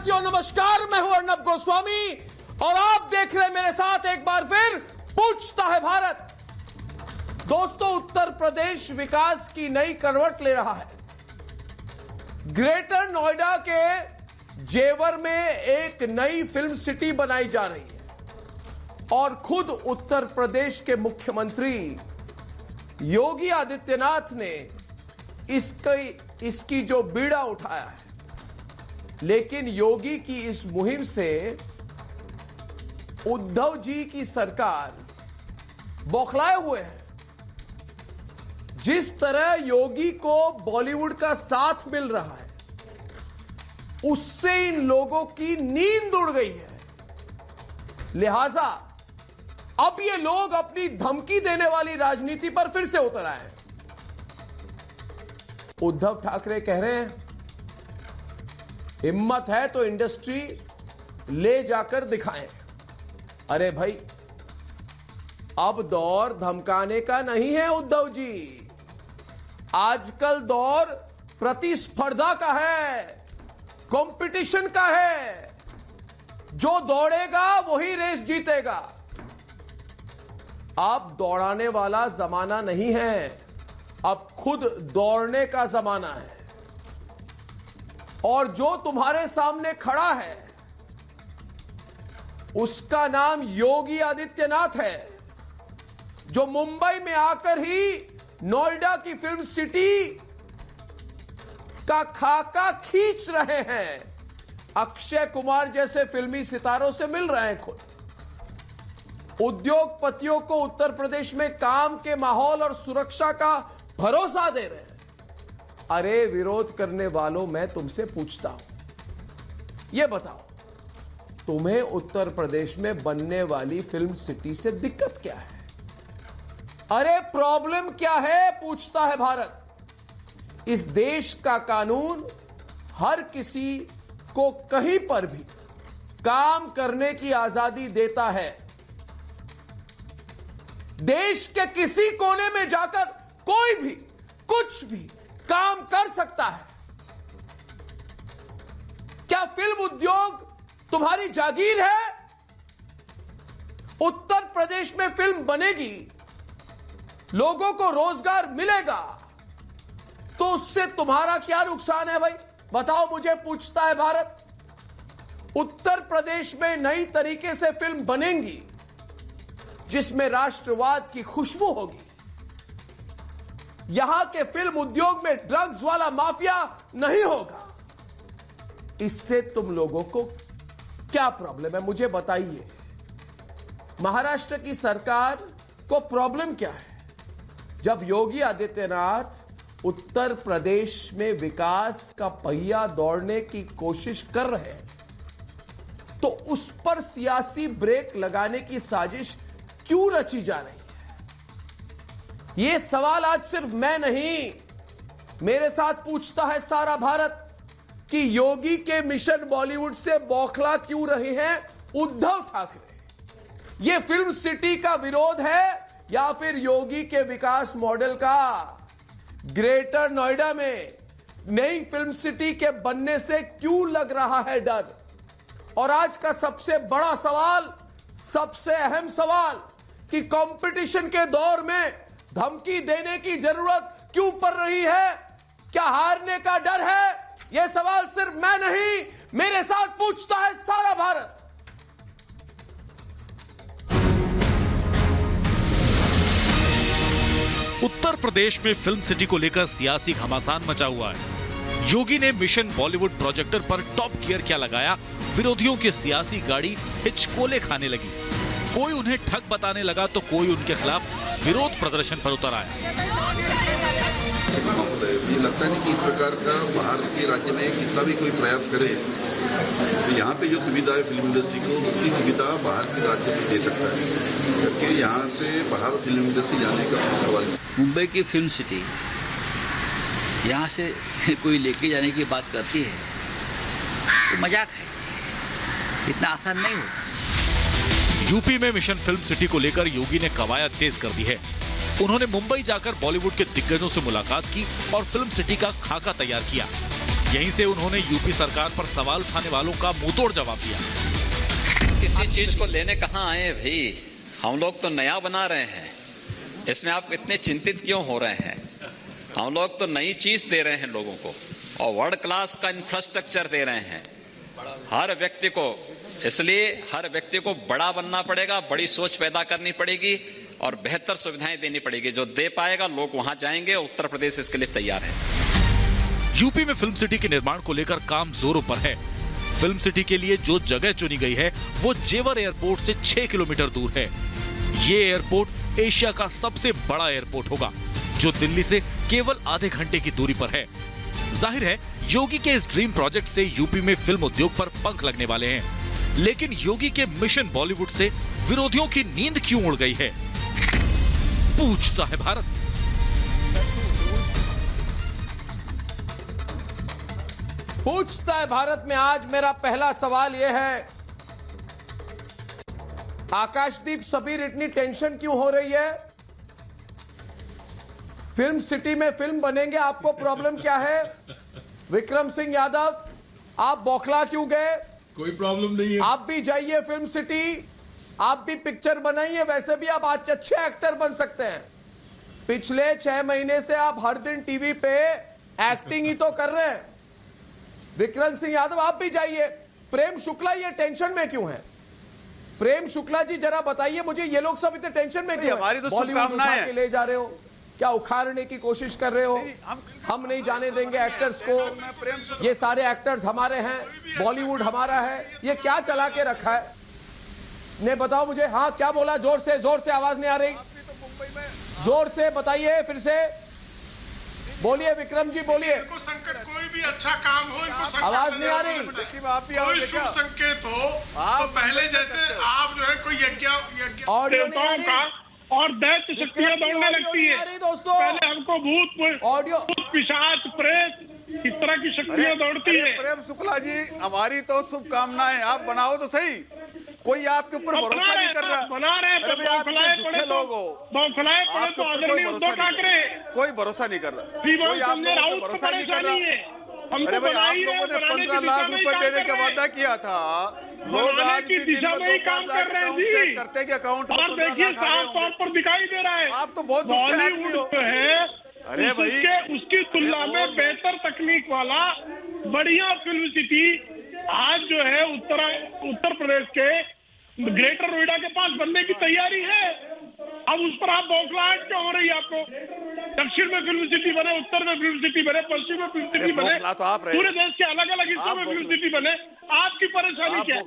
देशवासियों नमस्कार, मैं हूं अर्नब गोस्वामी और आप देख रहे हैं मेरे साथ एक बार फिर पूछता है भारत। दोस्तों, उत्तर प्रदेश विकास की नई करवट ले रहा है। ग्रेटर नोएडा के जेवर में एक नई फिल्म सिटी बनाई जा रही है और खुद उत्तर प्रदेश के मुख्यमंत्री योगी आदित्यनाथ ने इसकी जो बीड़ा उठाया है, लेकिन योगी की इस मुहिम से उद्धव जी की सरकार बौखलाए हुए है। जिस तरह योगी को बॉलीवुड का साथ मिल रहा है, उससे इन लोगों की नींद उड़ गई है। लिहाजा अब ये लोग अपनी धमकी देने वाली राजनीति पर फिर से उतर आए हैं। उद्धव ठाकरे कह रहे हैं, हिम्मत है तो इंडस्ट्री ले जाकर दिखाएं। अरे भाई, अब दौर धमकाने का नहीं है उद्धव जी। आजकल दौर प्रतिस्पर्धा का है, कंपटीशन का है। जो दौड़ेगा वही रेस जीतेगा। अब दौड़ाने वाला जमाना नहीं है, अब खुद दौड़ने का जमाना है। और जो तुम्हारे सामने खड़ा है उसका नाम योगी आदित्यनाथ है, जो मुंबई में आकर ही नोएडा की फिल्म सिटी का खाका खींच रहे हैं। अक्षय कुमार जैसे फिल्मी सितारों से मिल रहे हैं खुद। उद्योगपतियों को उत्तर प्रदेश में काम के माहौल और सुरक्षा का भरोसा दे रहे हैं। अरे विरोध करने वालों, मैं तुमसे पूछता हूं, यह बताओ, तुम्हें उत्तर प्रदेश में बनने वाली फिल्म सिटी से दिक्कत क्या है? अरे प्रॉब्लम क्या है, पूछता है भारत। इस देश का कानून हर किसी को कहीं पर भी काम करने की आजादी देता है। देश के किसी कोने में जाकर कोई भी कुछ भी काम कर सकता है। क्या फिल्म उद्योग तुम्हारी जागीर है? उत्तर प्रदेश में फिल्म बनेगी, लोगों को रोजगार मिलेगा, तो उससे तुम्हारा क्या नुकसान है भाई? बताओ मुझे, पूछता है भारत। उत्तर प्रदेश में नई तरीके से फिल्म बनेंगी जिसमें राष्ट्रवाद की खुशबू होगी। यहां के फिल्म उद्योग में ड्रग्स वाला माफिया नहीं होगा। इससे तुम लोगों को क्या प्रॉब्लम है, मुझे बताइए। महाराष्ट्र की सरकार को प्रॉब्लम क्या है? जब योगी आदित्यनाथ उत्तर प्रदेश में विकास का पहिया दौड़ने की कोशिश कर रहे हैं, तो उस पर सियासी ब्रेक लगाने की साजिश क्यों रची जा रही है? यह सवाल आज सिर्फ मैं नहीं, मेरे साथ पूछता है सारा भारत कि योगी के मिशन बॉलीवुड से बौखला क्यों रहे हैं उद्धव ठाकरे। यह फिल्म सिटी का विरोध है या फिर योगी के विकास मॉडल का? ग्रेटर नोएडा में नई फिल्म सिटी के बनने से क्यों लग रहा है डर? और आज का सबसे बड़ा सवाल, सबसे अहम सवाल, कि कंपटीशन के दौर में धमकी देने की जरूरत क्यों पड़ रही है? क्या हारने का डर है? यह सवाल सिर्फ मैं नहीं, मेरे साथ पूछता है सारा भारत। उत्तर प्रदेश में फिल्म सिटी को लेकर सियासी घमासान मचा हुआ है। योगी ने मिशन बॉलीवुड प्रोजेक्टर पर टॉप गियर क्या लगाया, विरोधियों की सियासी गाड़ी हिचकोले खाने लगी। कोई उन्हें ठग बताने लगा तो कोई उनके खिलाफ विरोध प्रदर्शन पर उतर आया। मुझे लगता है कि इस प्रकार का बाहर के राज्य में कितना भी कोई प्रयास करे तो यहाँ पे जो सुविधा है फिल्म इंडस्ट्री को, उतनी सुविधा बाहर के राज्य में दे सकता है, क्योंकि यहाँ से बाहर फिल्म इंडस्ट्री जाने का कोई सवाल नहीं। मुंबई की फिल्म सिटी यहाँ से कोई लेके जाने की बात करती है तो मजाक है, इतना आसान नहीं होता। यूपी में मिशन फिल्म सिटी को लेकर योगी ने कवायद तेज कर दी है। उन्होंने मुंबई जाकर बॉलीवुड के दिग्गजों से मुलाकात की और फिल्म सिटी का खाका तैयार किया। यहीं से उन्होंने यूपी सरकार पर सवाल उठाने वालों का मुंहतोड़ जवाब दिया। किसी चीज को लेने कहाँ आए भाई, हम लोग तो नया बना रहे हैं, इसमें आप इतने चिंतित क्यों हो रहे हैं? हम लोग तो नई चीज दे रहे हैं लोगों को और वर्ल्ड क्लास का इंफ्रास्ट्रक्चर दे रहे हैं हर व्यक्ति को। इसलिए हर व्यक्ति को बड़ा बनना पड़ेगा, बड़ी सोच पैदा करनी पड़ेगी और बेहतर सुविधाएं देनी पड़ेगी। जो दे पाएगा लोग वहां जाएंगे। उत्तर प्रदेश इसके लिए तैयार है। यूपी में फिल्म सिटी के निर्माण को लेकर काम जोरों पर है। फिल्म सिटी के लिए जो जगह चुनी गई है वो जेवर एयरपोर्ट से 6 किलोमीटर दूर है। ये एयरपोर्ट एशिया का सबसे बड़ा एयरपोर्ट होगा, जो दिल्ली से केवल आधे घंटे की दूरी पर है। जाहिर है योगी के इस ड्रीम प्रोजेक्ट से यूपी में फिल्म उद्योग पर पंख लगने वाले हैं। लेकिन योगी के मिशन बॉलीवुड से विरोधियों की नींद क्यों उड़ गई है, पूछता है भारत। पूछता है भारत में आज मेरा पहला सवाल यह है, आकाशदीप सबीर इतनी टेंशन क्यों हो रही है? फिल्म सिटी में फिल्म बनेंगे, आपको प्रॉब्लम क्या है? विक्रम सिंह यादव, आप बौखला क्यों गए? कोई प्रॉब्लम नहीं है। आप भी जाइए फिल्म सिटी, आप भी पिक्चर बनाइए। वैसे भी आप आज अच्छे एक्टर बन सकते हैं। पिछले 6 महीने से आप हर दिन टीवी पे एक्टिंग ही तो कर रहे हैं। विक्रम सिंह यादव, आप भी जाइए। प्रेम शुक्ला ये टेंशन में क्यों है? प्रेम शुक्ला जी जरा बताइए मुझे, ये लोग सब इतने टेंशन में क्यों? हमारी तो बॉलीवुड शुभकामनाएं उठा हैं। के ले जा रहे हो क्या? उखाड़ने की कोशिश कर रहे हो? हम नहीं जाने देंगे एक्टर्स को, ये सारे एक्टर्स हमारे हैं, बॉलीवुड हमारा है। ये क्या चला के रखा है? ने बताओ मुझे। हाँ, क्या बोला? जोर से आवाज नहीं आ रही, जोर से बताइए, फिर से बोलिए। विक्रम जी बोलिए। इनको संकट, कोई भी अच्छा काम हो, इनको संकट आवाज नहीं आ रही। कोई शुभ संकेत हो तो पहले जैसे आप जो है कोई यज्ञ ऑडियो नहीं आ रही। और दैत्य शक्तियां दौड़ने लगती है। अरे दोस्तों, पहले हमको भूत ऑडियो, पिशाच, प्रेत, इस तरह की शक्तियां दौड़ती है। प्रेम शुक्ला जी, हमारी तो शुभकामनाएं, आप बनाओ तो सही। कोई आपके ऊपर भरोसा नहीं कर रहा। बना रहे अरे भाई, आप तो झूठे लोग हो। बौखलाए पड़े आपके तो ऊपर आदरणीय कोई उद्धव भरोसा ठाकरे, कोई भरोसा नहीं कर रहा। श्रीमान कोई आप संजय लोगों राउत को को भरोसा नहीं कर परेशानी है। रहा। हमको अरे भाई, आप बनाइए, लोगों ने बनाने की 15 लाख दिशा में रुपए काम देने कर का रहे वादा हैं। किया था। लोग बनाने आज की भी दिन दिशा में में ही 2 काम बार कर रहे हैं अकाउंट जी। चेक करते हैं कि अकाउंट में और 15 देखिए लाख आए साफ तौर होंगे। पर दिखाई दे रहा है। आप तो बहुत झूठे आदमी हो। बॉलीवुड है अरे भाई, उसकी तुलना में बेहतर तकनीक वाला बढ़िया फिल्म सिटी आज जो है उत्तर प्रदेश के ग्रेटर नोएडा के पास बनने की तैयारी है। अब उस पर आप बौखलाहट क्यों हो रही है? आपको दक्षिण में फिल्म सिटी बने, उत्तर में फिल्म सिटी बने, पश्चिम में फिल्म सिटी बने, तो आप रहे। पूरे देश के अलग अलग हिस्सों में फिल्म सिटी बने, आपकी परेशानी क्या है?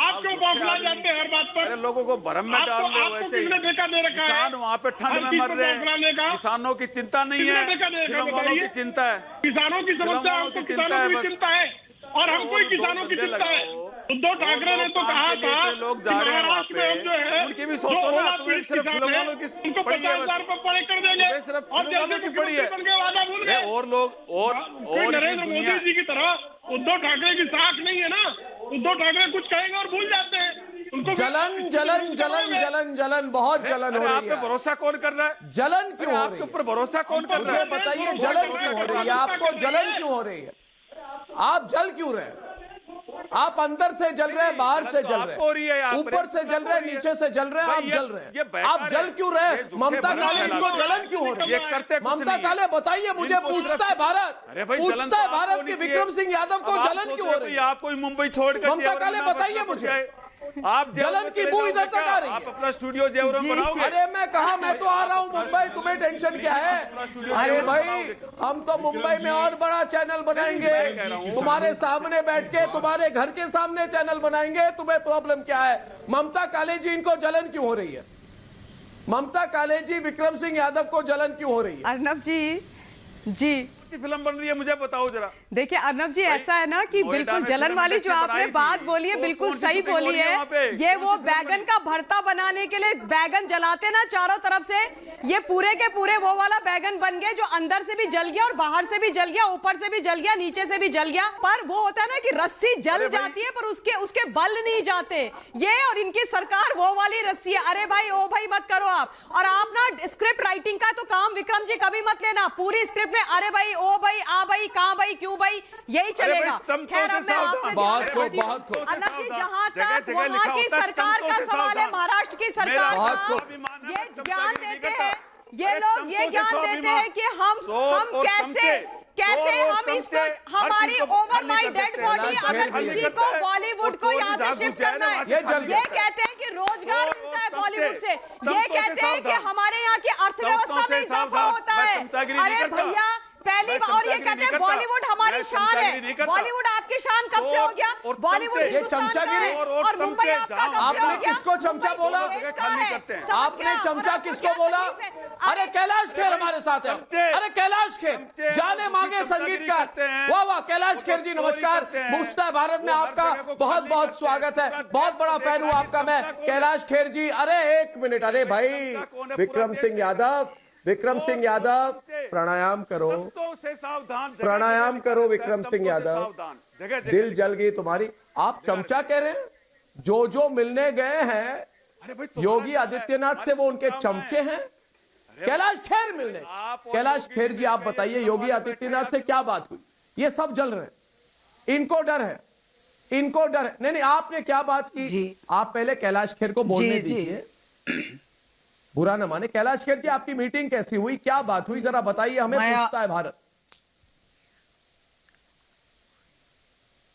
आप क्यों बौखला जाते हैं हर बात पर? अरे लोगों को भ्रम में डाल रहे हो। आपको वैसे किसने देखा दे रखा है? किसान वहाँ पे ठंड में मर रहे हैं। किसानों की चिंता नहीं है, फिल्म वालों की चिंता है। किसानों की समस्या, आपको किसानों की चिंता है और हमको ही किसानों की चिंता है। उद्धव ठाकरे ने तो कहा था लोग जा रहे हैं वहाँ महाराष्ट्र में हम जो है पे, उनकी भी सोचो ना। तुम्हें सिर्फ फिल्म वालों की उनको पड़ी है, 50,000 रुपए पड़े कर देंगे सिर्फ और फिल्म वालों जल्दी की पड़ी है। बन के वादा भूल गए। और लोग और नरेंद्र मोदी जी की तरह उद्धव ठाकरे की साख नहीं है ना। उद्धव ठाकरे कुछ कहेंगे और भूल जाते हैं। उनको जलन जलन जलन जलन जलन, बहुत जलन हो आप रही पे है। भरोसा कौन कर रहा है? जलन क्यों हो आपके रही है? ऊपर भरोसा कौन कर रहा मुझे है? बताइए, जलन क्यों हो रही है? आपको जलन क्यों हो रही है? आप जल क्यों रहे हैं? आप अंदर से जल रहे हैं, बाहर से जल रहे हैं, ऊपर से जल रहे हैं, नीचे से जल रहे हैं, आप जल रहे हैं। आप जल क्यों रहे हैं? ममता काले को जलन क्यों हो रही है? ममता काले बताइए मुझे, पूछता है भारत, पूछता है भारत कि विक्रम सिंह यादव को जलन क्यों हो रही है? आप कोई मुंबई छोड़ कर ममता काले बताइए मुझे, आप जलन की बू इधर तक आ रही है। आप अपना स्टूडियो जेवरम बनाओगे? अरे मैं कहा, मैं तो आ रहा हूँ मुंबई, तुम्हें टेंशन क्या है? अरे भाई, हम तो मुंबई में और बड़ा चैनल बनाएंगे, तुम्हारे सामने बैठ के, तुम्हारे घर के सामने चैनल बनाएंगे। तुम्हें प्रॉब्लम क्या है? ममता काले जी इनको जलन क्यों हो रही है? ममता काले जी, विक्रम सिंह यादव को जलन क्यों हो रही है? अर्नब जी फिल्म बन रही है, मुझे बताओ जरा। देखिए अर्नब जी, ऐसा है ना कि बिल्कुल जलन वाली जो आपने बात बोली है, बिल्कुल सही बोली है। ये वो बैगन का भरता बनाने के लिए बैगन जलाते ना चारों तरफ से, ये पूरे के पूरे वो वाला बैगन बन गए जो अंदर से भी जल गया और बाहर से भी जल गया, ऊपर से भी जल गया, नीचे से भी जल गया। पर वो होता है ना कि रस्सी जल जाती है पर उसके बल नहीं जाते। ये और इनकी सरकार वो वाली रस्सी है। अरे भाई, ओ भाई मत करो आप। और आप ना स्क्रिप्ट राइटिंग का तो काम विक्रम जी कभी मत लेना। पूरी स्क्रिप्ट में अरे भाई, ओ भाई, आ भाई, कहाँ भाई, क्यों भाई, यही चलेगा। खैर अब मैं आपसे बहुत अलग चीज, जहाँ तक वहाँ की सरकार का सवाल है, महाराष्ट्र की सरकार का, ये ज्ञान देते हैं ये लोग, ये ज्ञान देते हैं कि हम कैसे हम इसको, हमारी ओवरनाइट डेड बॉडी, अगर किसी को बॉलीवुड को यहाँ से शिफ्ट करना है, ये कहते हैं कि रोजगार मिलता है बॉलीवुड से, ये कहते हैं कि हमारे यहाँ की अर्थव्यवस्था में इजाफा होता है। अरे भैया, पहली बार, और ये कहते हैं बॉलीवुड हमारी शान है। बॉलीवुड आपकी शान कब से हो गया? बॉलीवुड हिंदुस्तान का है और मुंबई आपका कब से हो गया? किसको चमचा बोला? आपने चमचा किसको बोला? अरे कैलाश खेर हमारे साथ है। अरे कैलाश खेर, जाने मांगे संगीतकार, वाह वाह। कैलाश खेर जी नमस्कार, पूछता है भारत में आपका बहुत बहुत स्वागत है, बहुत बड़ा फैन हूं आपका मैं, कैलाश खेर जी। अरे एक मिनट, अरे भाई विक्रम सिंह यादव, विक्रम सिंह यादव प्राणायाम करो, प्राणायाम करो विक्रम सिंह यादव, दिल जल गई तुम्हारी। आप चमचा कह रहे हैं? जो मिलने गए हैं योगी आदित्यनाथ से वो उनके चमचे हैं। कैलाश खेर मिलने, कैलाश खेर जी आप बताइए योगी आदित्यनाथ से क्या बात हुई? ये सब जल रहे हैं, इनको डर है, इनको डर है। नहीं, आपने क्या बात की? आप पहले कैलाश खेर को बोलने दीजिए, बुरा न माने। कैलाश खेर जी आपकी मीटिंग कैसी हुई, क्या बात हुई, जरा बताइए हमें, पूछता है भारत।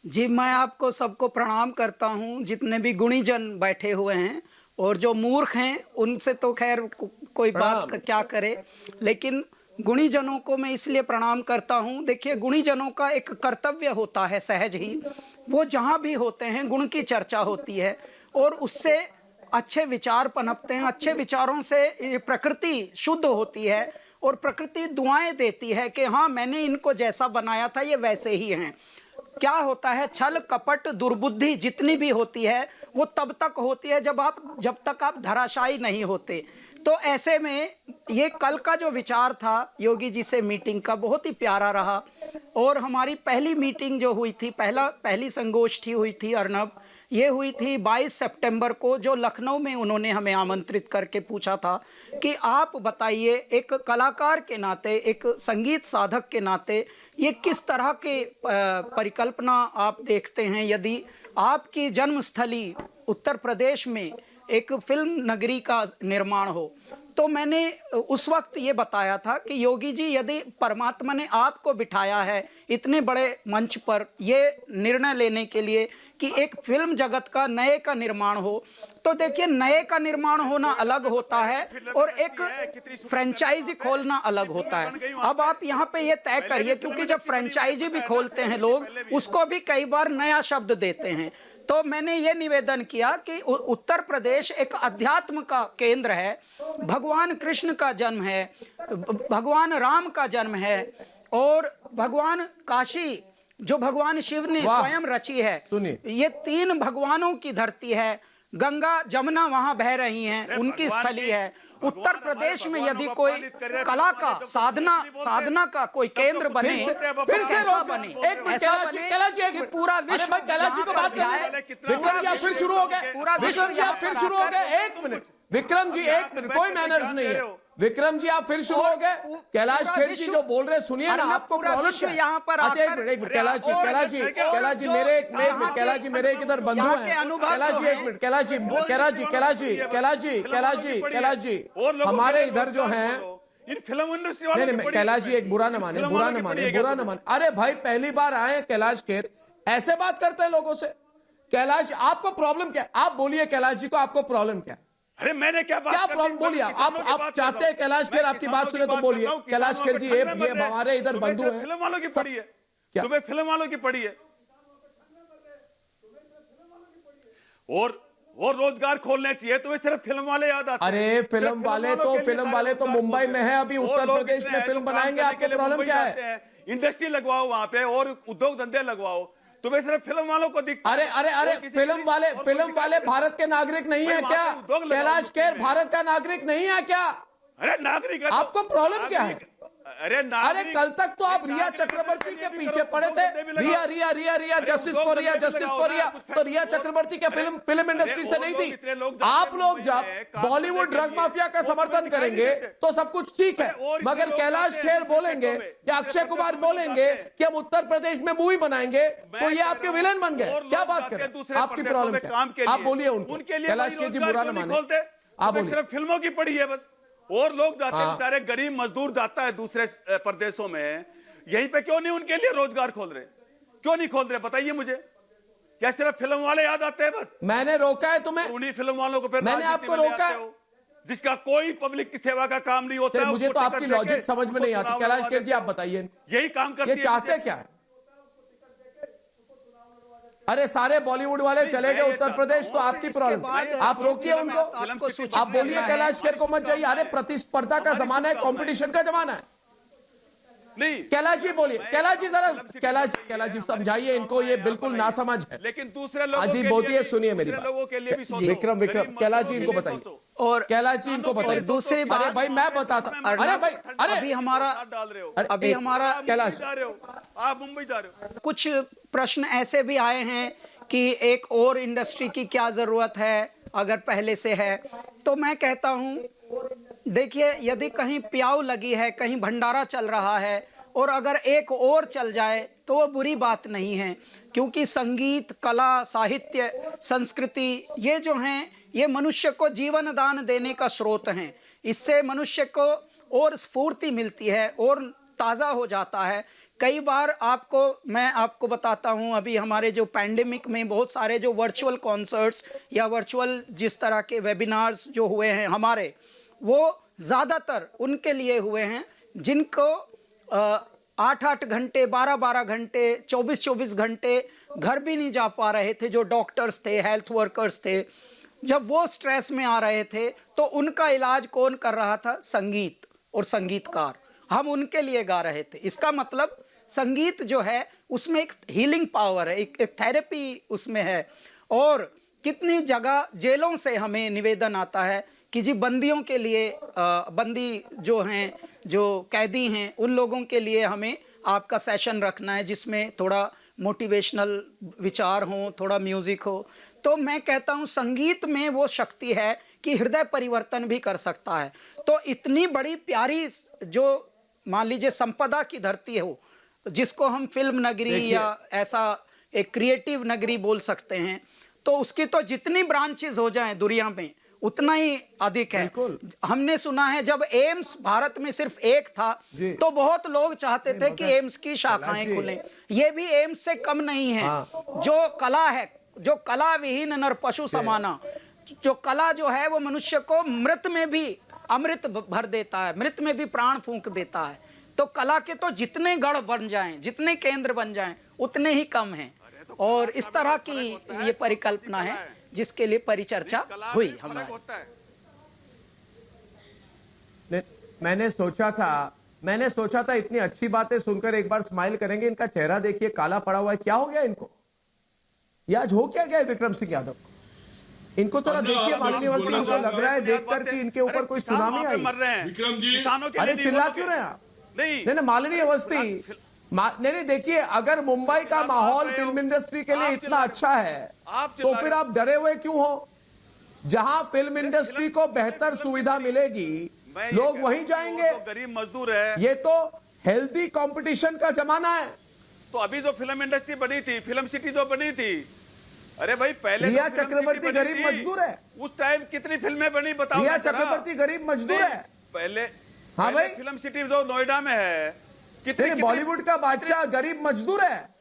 जी, मैं आपको सबको प्रणाम करता हूं, जितने भी गुणीजन बैठे हुए हैं, और जो मूर्ख हैं उनसे तो खैर कोई बात क्या करे, लेकिन गुणीजनों को मैं इसलिए प्रणाम करता हूं। देखिए, गुणीजनों का एक कर्तव्य होता है सहज ही, वो जहां भी होते हैं गुण की चर्चा होती है और उससे अच्छे विचार पनपते हैं। अच्छे विचारों से प्रकृति शुद्ध होती है और प्रकृति दुआएं देती है कि हाँ, मैंने इनको जैसा बनाया था ये वैसे ही हैं। क्या होता है, छल कपट दुर्बुद्धि जितनी भी होती है वो तब तक होती है जब तक आप धराशायी नहीं होते। तो ऐसे में ये कल का जो विचार था योगी जी से मीटिंग का, बहुत ही प्यारा रहा। और हमारी पहली मीटिंग जो हुई थी, पहली संगोष्ठी हुई थी अर्नब, ये हुई थी 22 सितंबर को, जो लखनऊ में उन्होंने हमें आमंत्रित करके पूछा था कि आप बताइए एक कलाकार के नाते, एक संगीत साधक के नाते, ये किस तरह के परिकल्पना आप देखते हैं यदि आपकी जन्मस्थली उत्तर प्रदेश में एक फिल्म नगरी का निर्माण हो। तो मैंने उस वक्त ये बताया था कि योगी जी, यदि परमात्मा ने आपको बिठाया है इतने बड़े मंच पर ये निर्णय लेने के लिए कि एक फिल्म जगत का नए का निर्माण हो, तो देखिए नए का निर्माण होना अलग होता है और एक फ्रेंचाइजी खोलना अलग होता है। अब आप यहाँ पे ये तय करिए, क्योंकि जब फ्रेंचाइजी भी खोलते हैं लोग, उसको भी कई बार नया शब्द देते हैं। तो मैंने ये निवेदन किया कि उत्तर प्रदेश एक अध्यात्म का केंद्र है, भगवान कृष्ण का जन्म है, भगवान राम का जन्म है, और भगवान काशी जो भगवान शिव ने स्वयं रची है, ये 3 भगवानों की धरती है। गंगा जमुना वहां बह रही हैं, उनकी स्थली है। उत्तर प्रदेश में यदि कोई कला का साधना का कोई केंद्र बने, फिर कैसा बने? ऐसा बने कि पूरा विश्व, विक्रम जी आप फिर शुरू हो गए, विक्रम जी आप फिर शुरू हो गए, एक मिनट विक्रम जी, एक मिनट, कोई मैनर्स नहीं है। विक्रम जी आप फिर शुरू हो गए। कैलाश खेर जी जो बोल रहे सुनिए ना, आपको प्रॉब्लम यहाँ पर कैलाश जी मेरे एक इधर बंधु हैं। कैलाश जी एक मिनट, कैलाश जी हमारे इधर जो हैं, नहीं कैलाश जी एक बुरा न माने। अरे भाई पहली बार आए कैलाश खेर, ऐसे बात करते हैं लोगों से। कैलाश आपको प्रॉब्लम क्या है? आप बोलिए कैलाश जी को, आपको प्रॉब्लम क्या है? अरे मैंने क्या प्रॉब्लम बोलिए? आप चाहते हैं कैलाश खेर आपकी बात सुने तो बोलिए। कैलाश खेर जी ये हमारे इधर बंधु हैं। फिल्म वालों की पड़ी है, तुम्हें फिल्म वालों की पड़ी है, और रोजगार खोलने चाहिए, तुम्हें सिर्फ फिल्म वाले याद आते हैं। अरे फिल्म वाले तो मुंबई में है, अभी उत्तर प्रदेश में फिल्म बनाएंगे, आपको प्रॉब्लम क्या है? इंडस्ट्री लगवाओ वहां पे और उद्योग धंधे लगवाओ, तुम्हें सिर्फ फिल्म वालों को दिखता है। अरे फिल्म वाले भारत के नागरिक नहीं है क्या? कैलाश खेर भारत का नागरिक नहीं है क्या? अरे नागरिक है तो- आपको प्रॉब्लम क्या है? अरे अरे कल तक तो आप रिया चक्रवर्ती के पीछे पड़े थे, Rhea Rhea Rhea Rhea justice for Rhea, justice for Rhea. तो रिया चक्रवर्ती के फिल्म इंडस्ट्री से नहीं थी। आप लोग जब बॉलीवुड ड्रग माफिया का समर्थन करेंगे तो सब कुछ ठीक है, मगर कैलाश खेर बोलेंगे या अक्षय कुमार बोलेंगे कि हम उत्तर प्रदेश में मूवी बनाएंगे तो ये आपके विलेन बन गए। क्या बात करें? आपकी प्रॉब्लम क्या? आप बोलिए उनको, कैलाश खेर जी बुरा न माने, आप बोलिए। सिर्फ फिल्मों की पड़ी है बस, और लोग जाते हैं बेचारे, गरीब मजदूर जाता है दूसरे प्रदेशों में, यहीं पे क्यों नहीं उनके लिए रोजगार खोल रहे? क्यों नहीं खोल रहे बताइए मुझे? क्या सिर्फ फिल्म वाले याद आते हैं बस? मैंने रोका है तुम्हें? उन्हीं फिल्म वालों को फिर मैंने आपको रोका है, जिसका कोई पब्लिक की सेवा का काम नहीं होता है। मुझे तो आपकी लॉजिक समझ में नहीं आती। कैलाश खेर जी आप बताइए, यही काम करती है, ये चाहते क्या है? अरे सारे बॉलीवुड वाले चले गए उत्तर प्रदेश तो आपकी प्रॉब्लम, आप रोकिए उनको। आप बोलिए कैलाश खेर को मत जाइए। अरे प्रतिस्पर्धा का जमाना है, कंपटीशन का जमाना है। नहीं कैलाश जी बोलिए, कैलाश जी जरा, कैलाश जी समझाइए इनको, ये बिल्कुल नासमझ है। लेकिन दूसरे लोगों अजीब होती है, सुनिए मेरी बात। लोगों के लिए भी सोचो। विक्रम कैलाश जी इनको बताइए, और कैलाश जी इनको बताइए। दूसरी बात, अरे भाई मैं बताता, अरे भाई, अरे अभी हमारा आप मुंबई जा रहे हो। कुछ प्रश्न ऐसे भी आए हैं कि एक और इंडस्ट्री की क्या जरूरत है अगर पहले से है, तो मैं कहता हूं देखिए, यदि कहीं प्याऊ लगी है, कहीं भंडारा चल रहा है, और अगर एक और चल जाए तो वो बुरी बात नहीं है, क्योंकि संगीत, कला, साहित्य, संस्कृति ये जो हैं ये मनुष्य को जीवन दान देने का स्रोत हैं। इससे मनुष्य को और स्फूर्ति मिलती है और ताज़ा हो जाता है। कई बार मैं आपको बताता हूं, अभी हमारे जो पैंडेमिक में बहुत सारे जो वर्चुअल कॉन्सर्ट्स या वर्चुअल जिस तरह के वेबिनार्स जो हुए हैं हमारे, वो ज़्यादातर उनके लिए हुए हैं जिनको 8-8 घंटे, 12-12 घंटे, 24-24 घंटे घर भी नहीं जा पा रहे थे, जो डॉक्टर्स थे, हेल्थ वर्कर्स थे। जब वो स्ट्रेस में आ रहे थे तो उनका इलाज कौन कर रहा था? संगीत और संगीतकार। हम उनके लिए गा रहे थे। इसका मतलब संगीत जो है उसमें एक हीलिंग पावर है, एक थेरेपी उसमें है। और कितनी जगह जेलों से हमें निवेदन आता है कि जी बंदियों के लिए, बंदी जो हैं, जो कैदी हैं, उन लोगों के लिए हमें आपका सेशन रखना है जिसमें थोड़ा मोटिवेशनल विचार हो, थोड़ा म्यूजिक हो। तो मैं कहता हूँ संगीत में वो शक्ति है कि हृदय परिवर्तन भी कर सकता है। तो इतनी बड़ी प्यारी जो मान लीजिए संपदा की धरती हो, जिसको हम फिल्म नगरी या ऐसा एक क्रिएटिव नगरी बोल सकते हैं, तो उसकी तो जितनी ब्रांचेस हो जाएं दुनिया में उतना ही अधिक है। हमने सुना है जब एम्स भारत में सिर्फ एक था तो बहुत लोग चाहते थे कि एम्स की शाखाएं खुलें। ये भी एम्स से कम नहीं है। जो कला है, जो कला विहीन नर पशु समाना, जो कला जो है वो मनुष्य को मृत में भी अमृत भर देता है, मृत में भी प्राण फूंक देता है। तो कला के तो जितने गढ़ बन जाएं, जितने केंद्र बन जाएं, उतने ही कम हैं। और इस तरह की ये परिकल्पना है जिसके लिए परिचर्चा हुई हमारी। मैंने सोचा था इतनी अच्छी बातें सुनकर एक बार स्माइल करेंगे। इनका चेहरा देखिए काला पड़ा हुआ है, क्या हो गया इनको? ये आज हो क्या गया विक्रम सिंह यादव? इनको थोड़ा देखिए माननीय अवस्थी, इनको लग रहा है देखकर कि इनके ऊपर कोई सुनामी आई। विक्रम जी, अरे चिल्ला क्यों रहे आप? नहीं माननीय अवस्थी, नहीं देखिए, अगर मुंबई का माहौल फिल्म इंडस्ट्री के लिए इतना अच्छा है तो फिर आप डरे हुए क्यों हो? जहां फिल्म इंडस्ट्री को बेहतर सुविधा मिलेगी लोग वहीं जाएंगे। गरीब मजदूर है, ये तो हेल्दी कंपटीशन का जमाना है। तो अभी जो फिल्म इंडस्ट्री बनी थी, फिल्म सिटी जो बनी थी, अरे भाई पहले रिया चक्रवर्ती गरीब मजदूर है। उस टाइम कितनी फिल्में बनी बताओ? रिया चक्रवर्ती गरीब मजदूर है पहले। हाँ भाई, फिल्म सिटी जो नोएडा में है, कितने बॉलीवुड का बादशाह गरीब मजदूर है।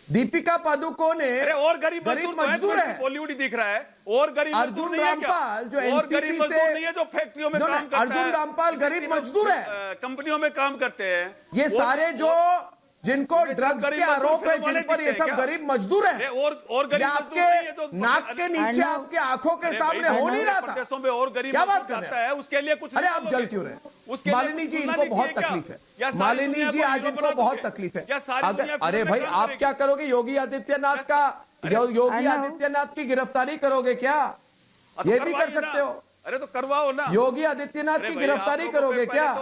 दीपिका पादुकोण है और गरीब मजदूर है। बॉलीवुड ही दिख रहा है। और गरीब अर्जुन रामपाल जो और गरीब मजदूर नहीं है, जो फैक्ट्रियों में काम करता है। अर्जुन रामपाल गरीब मजदूर है, कंपनियों में काम करते हैं। ये सारे जो जिनको ड्रग्स के आरोप है, जिन पर ये सब गरीब मजदूर हैं, और गरीब आपके नाक के नीचे, आपके आंखों के सामने हो नहीं रहा था। प्रदेशों में और गरीब क्या बात करता है, उसके लिए कुछ। अरे आप जल क्यों रहे? मालिनी जी इनको बहुत तकलीफ है। मालिनी जी आज इनको बहुत तकलीफ है। अरे भाई आप क्या करोगे? योगी आदित्यनाथ की गिरफ्तारी करोगे क्या? ये भी कर सकते हो। अरे तो करवाओ ना। योगी आदित्यनाथ की गिरफ्तारी करोगे क्या?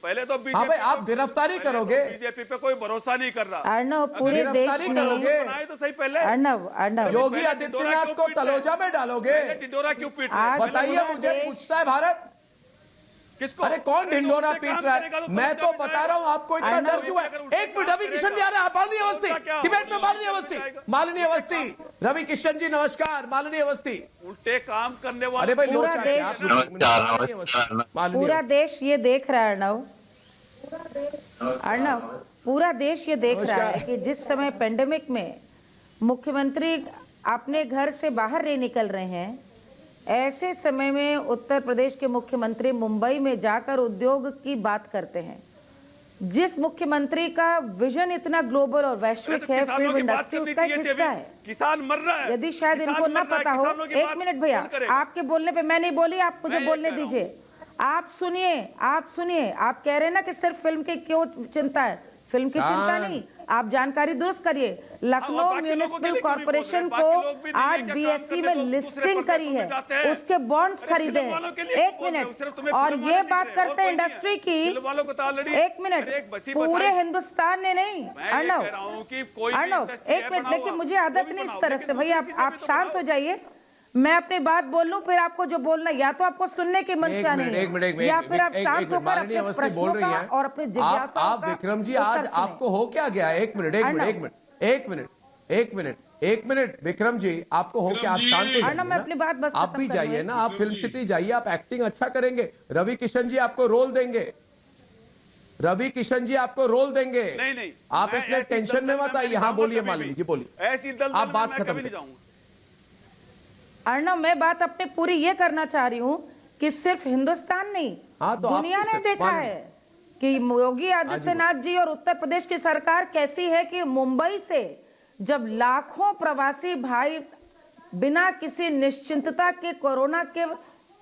पहले तो हाँ भाई, आप गिरफ्तारी करोगे? बीजेपी पे कोई भरोसा नहीं कर रहा। अर्नव, पूरे देश में बनाए तो सही पहले। अर्नव योगी आदित्यनाथ को तलोजा में डालोगे? ढिंडोरा क्यों पीट रहे हैं? बताइए मुझे, पूछता है भारत। किसको? अरे कौन ढिंडोरा पीट रहा है? मैं तो बता रहा हूँ, आपको इतना डर क्यों है? एक मिनट, रवि किशन जी आ रहे हैं। माननीय अवस्थी डिबेट में, माननीय अवस्थी, माननीय अवस्थी, रवि किशन जी नमस्कार। माननीय अवस्थी, उल्टे काम करने वाले। अरे भाई पूरा देश ये देख रहा है अर्नव, पूरा देश ये देख रहा है कि जिस समय पेंडेमिक में मुख्यमंत्री अपने घर से बाहर नहीं निकल रहे हैं, ऐसे समय में उत्तर प्रदेश के मुख्यमंत्री मुंबई में जाकर उद्योग की बात करते हैं। जिस मुख्यमंत्री का विजन इतना ग्लोबल और वैश्विक है, फिल्म इंडस्ट्री उसका एक हिस्सा है। किसान मर रहा है। यदि शायद इनको ना पता हो, एक मिनट भैया, आपके बोलने पे मैं नहीं बोली, आप मुझे बोलने दीजिए। आप सुनिए, आप कह रहे हैं ना कि सिर्फ फिल्म की क्यों चिंता है? फिल्म की चिंता नहीं, आप जानकारी दुरुस्त करिए। लखनऊ म्यूनिसिपल कॉर्पोरेशन को आज बीएसई में लिस्टिंग करी है, उसके बॉन्ड्स खरीदे हैं। एक मिनट, और ये बात करते हैं इंडस्ट्री की, एक मिनट, पूरे हिंदुस्तान ने नहीं। अर्नव, एक मिनट, देखिए मुझे आदत नहीं इस तरह से। भैया आप शांत हो जाइए, मैं अपनी बात बोल लूं, फिर आपको जो बोलना, या तो आपको सुनने की मंशा नहीं है, या फिर आप शांत होकर अपने प्रश्नों का और अपने जिज्ञासाओं का। आप विक्रम जी, आज आपको हो क्या गया? एक मिनट विक्रम जी, आपको हो क्या? आप शांत, मैं अपनी बात बस आप भी जाइए ना, आप फिल्म सिटी जाइए, आप एक्टिंग अच्छा करेंगे। रवि किशन जी आपको रोल देंगे, रवि किशन जी आपको रोल देंगे। नहीं, आप इतने टेंशन में मत आइए। हाँ बोलिए मालिनी जी, बोलिए, ऐसी दल आप बात खत्म करिए। अर्नव, मैं बात अपनी पूरी ये करना चाह रही हूँ कि सिर्फ हिंदुस्तान नहीं, तो दुनिया ने देखा है कि योगी आदित्यनाथ जी और उत्तर प्रदेश की सरकार कैसी है कि मुंबई से जब लाखों प्रवासी भाई बिना किसी निश्चिंतता के कोरोना के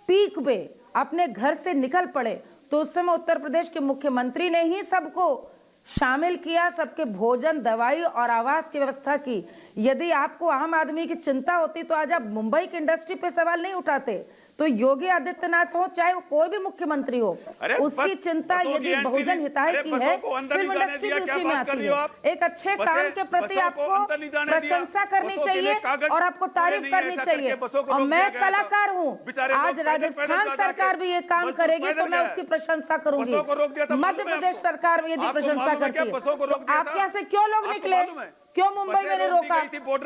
पीक पे अपने घर से निकल पड़े, तो उस समय उत्तर प्रदेश के मुख्यमंत्री ने ही सबको शामिल किया, सबके भोजन, दवाई और आवास की व्यवस्था की। यदि आपको आम आदमी की चिंता होती तो आज आप मुंबई की इंडस्ट्री पे सवाल नहीं उठाते। तो योगी आदित्यनाथ हो, चाहे वो कोई भी मुख्यमंत्री हो, उसकी चिंता यदि बहुजन हिताय की है, फिल्म इंडस्ट्री भी उसी में आती है। एक अच्छे काम के प्रति आपको प्रशंसा करनी चाहिए और आपको तारीफ करनी चाहिए। और मैं कलाकार हूँ, आज राजस्थान सरकार भी ये काम करेगी तो मैं उसकी प्रशंसा करूंगी, मध्य प्रदेश सरकार भी यदि प्रशंसा करती है। आप यहाँ से क्यों लोग निकले? क्यों मुंबई में नहीं रोका?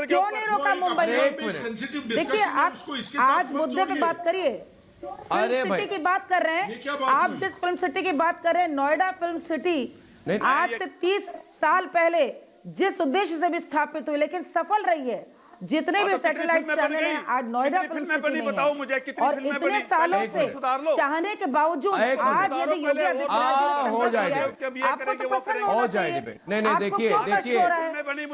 क्यों नहीं रोका मुंबई में? देखिए, आप आज मुद्दे पे बात करिए। फिल्म सिटी की बात कर रहे हैं आप, जिस फिल्म सिटी की बात कर रहे हैं, नोएडा फिल्म सिटी आज से 30 साल पहले जिस उद्देश्य से भी स्थापित हुई, लेकिन सफल रही है। जितने भी सैटेलाइट चैनल हैं आज नोएडा फिल्म सिटी में बताओ मुझे, और इतने सालों से चाहने के बावजूद आज यदि योगी आदित्यनाथ हो जाएगा, हो जाएगा। नहीं, देखिए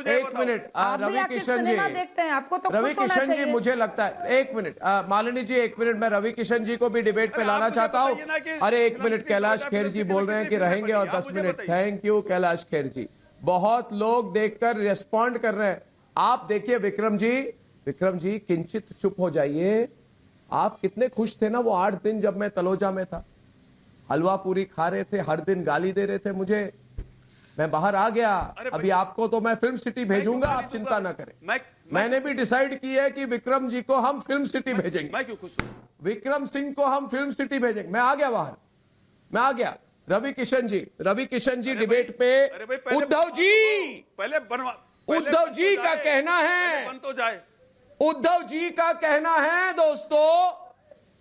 एक मिनट, रवि किशन जी देखते हैं, आपको तो रवि किशन जी, मुझे लगता है, एक मिनट मालिनी जी, एक मिनट, मैं रवि किशन जी को भी डिबेट पे लाना चाहता हूँ। अरे एक मिनट, कैलाश खेर जी बोल रहे हैं कि रहेंगे और 10 minute. Thank you Kailash Kher ji, बहुत लोग देखकर रिस्पॉन्ड कर रहे हैं। आप देखिए विक्रम जी किंचित चुप हो जाइए। आप कितने खुश थे ना वो 8 दिन जब मैं तलोजा में था, हलवा पूरी खा रहे थे, हर दिन गाली दे रहे थे मुझे। मैं बाहर आ गया, अभी आपको तो मैं फिल्म सिटी भेजूंगा, आप चिंता ना करें। मैंने भी डिसाइड किया है कि विक्रम जी को हम फिल्म सिटी भेजेंगे। मैं क्यों खुश हूं? विक्रम सिंह को हम फिल्म सिटी भेजेंगे। मैं आ गया बाहर, मैं आ गया। रवि किशन जी डिबेट पे, उद्धव जी पहले बनवा, उद्धव जी का कहना है, बन तो जाए। उद्धव जी का कहना है दोस्तों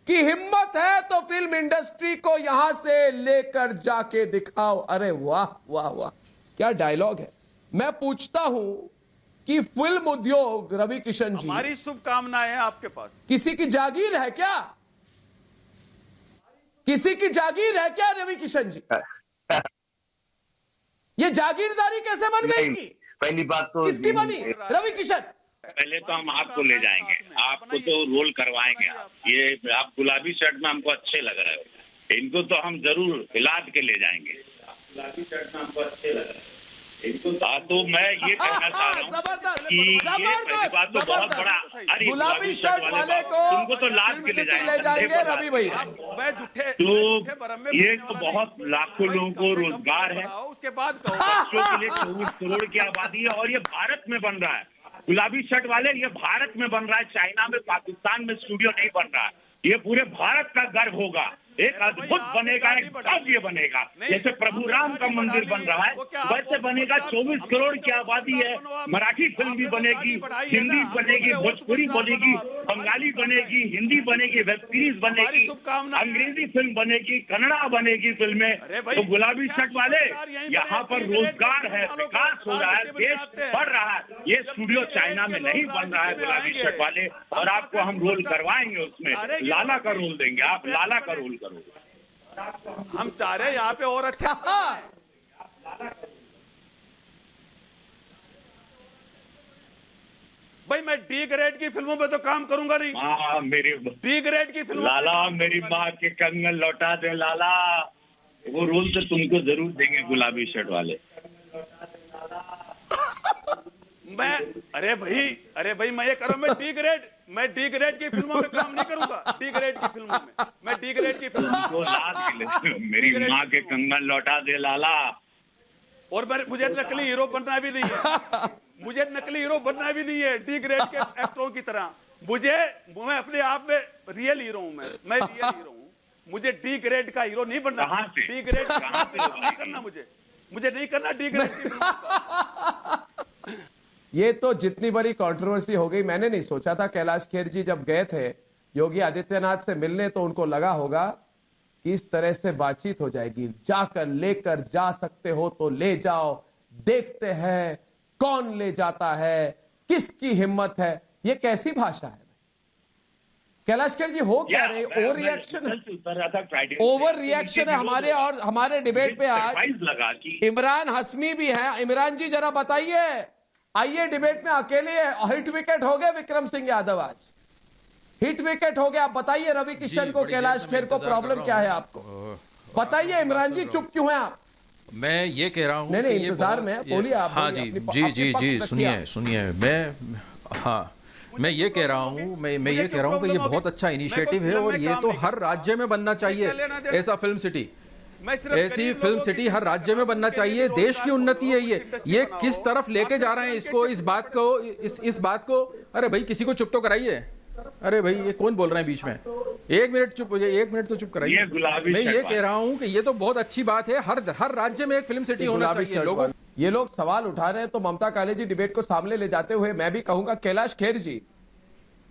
कि हिम्मत है तो फिल्म इंडस्ट्री को यहां से लेकर जाके दिखाओ। अरे वाह वाह वाह, क्या डायलॉग है। मैं पूछता हूं कि फिल्म उद्योग, रवि किशन जी, हमारी शुभकामनाएं आपके पास। किसी की जागीर है क्या? किसी की जागीर है क्या रवि किशन जी? ये जागीरदारी कैसे बन गई? पहली बात तो किसकी बनी? रवि किशन, पहले तो हम आपको ले जाएंगे, आपको तो रोल करवाएंगे। ये आप गुलाबी शर्ट में हमको अच्छे लग रहे हो, इनको तो हम जरूर इलाज के ले जाएंगे। गुलाबी शर्ट में हमको अच्छे लग रहे हैं, तो मैं ये कहना चाह रहा हूँ कि ये पहली बात तो बहुत बड़ा, अरे गुलाबी शर्ट वाले को तुमको तो लाद के ले जाएंगे रवि भैया। तो ये तो बहुत लाखों लोगों को रोजगार है, उसके बाद बच्चों के लिए 24 करोड़ की आबादी है, और ये भारत में बन रहा है। गुलाबी शर्ट वाले, ये भारत में बन रहा है, चाइना में, पाकिस्तान में स्टूडियो नहीं बन रहा है। ये पूरे भारत का गर्व होगा, एक अद्भुत बनेगा, एक भव्य बनेगा। जैसे प्रभु राम का मंदिर बन रहा है वैसे बनेगा। 24 करोड़ की आबादी है, मराठी फिल्म भी बनेगी, हिंदी बनेगी, भोजपुरी बनेगी, बंगाली बनेगी, हिंदी बनेगी, वेब सीरीज बनेगी, अंग्रेजी फिल्म बनेगी, कन्नड़ा बनेगी फिल्में। तो गुलाबी शर्ट वाले, यहाँ पर रोजगार है, विकास हो रहा है, देश बढ़ रहा है। ये स्टूडियो चाइना में नहीं बन रहा है गुलाबी शर्ट वाले, और आपको हम रोल करवाएंगे उसमें, लाला का रोल देंगे, आप लाला का रोल करो। हम चाह रहे हैं यहाँ पे और अच्छा। भाई मैं डी ग्रेड की फिल्मों में तो काम करूंगा नहीं। मेरी डी ग्रेड की फिल्मों लाला, मेरी माँ के कंगन लौटा दे लाला, वो रोल तो तुमको जरूर देंगे गुलाबी शर्ट वाले। अरे भाई मैं ये करूँ, मैं डी ग्रेड की फिल्मों में काम नहीं करूंगा। डी ग्रेड की फिल्मों में मैं डी ग्रेड की फिल्म मेरी माँ के कंगन लौटा दे लाला। और मुझे नकली हीरो बनना भी नहीं है, मुझे नकली हीरो बनना भी नहीं है डी ग्रेड के एक्टरों की तरह। मैं अपने आप में रियल हीरो हूँ, मैं रियल हीरो हूँ। मुझे डी ग्रेड का हीरो नहीं बनना। डी ग्रेड नहीं करना, मुझे नहीं करना डी ग्रेड की फिल्म। ये तो जितनी बड़ी कंट्रोवर्सी हो गई, मैंने नहीं सोचा था। कैलाश खेर जी जब गए थे योगी आदित्यनाथ से मिलने, तो उनको लगा होगा कि इस तरह से बातचीत हो जाएगी, जाकर लेकर जा सकते हो तो ले जाओ, देखते हैं कौन ले जाता है, किसकी हिम्मत है। ये कैसी भाषा है कैलाश खेर जी? हो क्या रहे? ओवर रिएक्शन है हमारे और हमारे डिबेट पे आज इमरान हस्मी भी है। इमरान जी जरा बताइए, आइए डिबेट में अकेले हिट विकेट हो गए विक्रम सिंह यादव, आज हिट विकेट हो गया। आप बताइए रवि किशन को, कैलाश खेर को प्रॉब्लम क्या है आपको? बताइए इमरान जी, चुप क्यों हैं आप? मैं ये कह रहा हूँ, नहीं इंतजार में, बोलिए आप। हाँ जी, सुनिए मैं ये कह रहा हूँ, मैं ये कह रहा हूँ कि ये बहुत अच्छा इनिशिएटिव है, और ये तो हर राज्य में बनना चाहिए ऐसा फिल्म सिटी। ऐसी फिल्म सिटी हर राज्य में बनना चाहिए। देश की उन्नति है ये किस तरफ लेके जा रहे हैं इसको, इस बात को। अरे भाई किसी को चुप तो कराइए। अरे भाई ये कौन बोल रहे हैं बीच में? एक मिनट चुप हो जाइए, 1 मिनट तो चुप कराइए। मैं ये कह रहा हूँ कि ये तो बहुत अच्छी बात है, हर राज्य में एक फिल्म सिटी होना चाहिए। लोगों ये लोग सवाल उठा रहे हैं, तो ममता कालिजी डिबेट को सामने ले जाते हुए मैं भी कहूंगा कैलाश खेर जी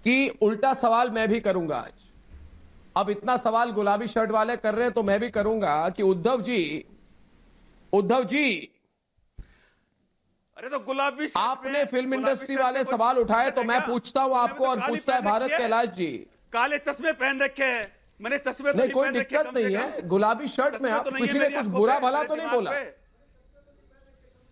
कि उल्टा सवाल मैं भी करूंगा आज। अब इतना सवाल गुलाबी शर्ट वाले कर रहे हैं तो मैं भी करूंगा कि उद्धव जी अरे तो गुलाबी आपने फिल्म इंडस्ट्री वाले सवाल उठाए, तो मैं पूछता हूं आपको और पूछता है भारत कैलाश जी। काले चश्मे पहन रखे हैं, मैंने चश्मे नहीं, कोई दिक्कत नहीं है गुलाबी शर्ट में। आप किसी ने कुछ बुरा भला तो नहीं बोला?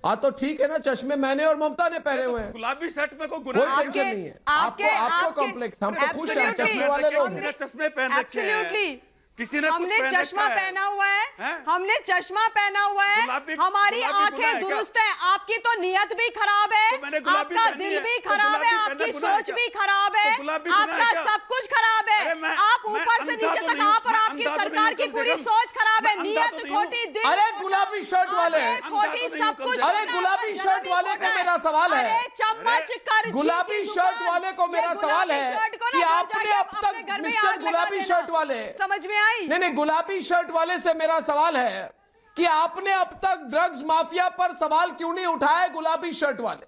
हाँ तो ठीक है ना, चश्मे मैंने और ममता ने पहने हुए हैं, गुलाबी शर्ट में कोई टेंशन नहीं है। आपको कॉम्प्लेक्स, हम तो खुश हैं चश्मे वाले लोग। चश्मे पहन रखे हैं, किसी ने हमने चश्मा पहना हुआ है, हमने चश्मा पहना हुआ है, हमारी आंखें दुरुस्त है। आपकी तो नियत भी खराब है, आपका दिल भी खराब है, आपकी सोच भी खराब है, आपका सब कुछ खराब है। आप ऊपर से नीचे तक आप और आपकी सरकार की पूरी सोच खराब है, नियत खोटी, दिल। अरे गुलाबी शर्ट वाले खोटी, सब कुछ। अरे गुलाबी शर्ट वाले को मेरा सवाल है, चम्मच कर गुलाबी शर्ट वाले को मेरा सवाल है कि आपने अब तक मिस्टर गुलाबी शर्ट वाले, समझ में नहीं, गुलाबी शर्ट वाले से मेरा सवाल है कि आपने अब तक ड्रग्स माफिया पर सवाल क्यों नहीं उठाया गुलाबी शर्ट वाले?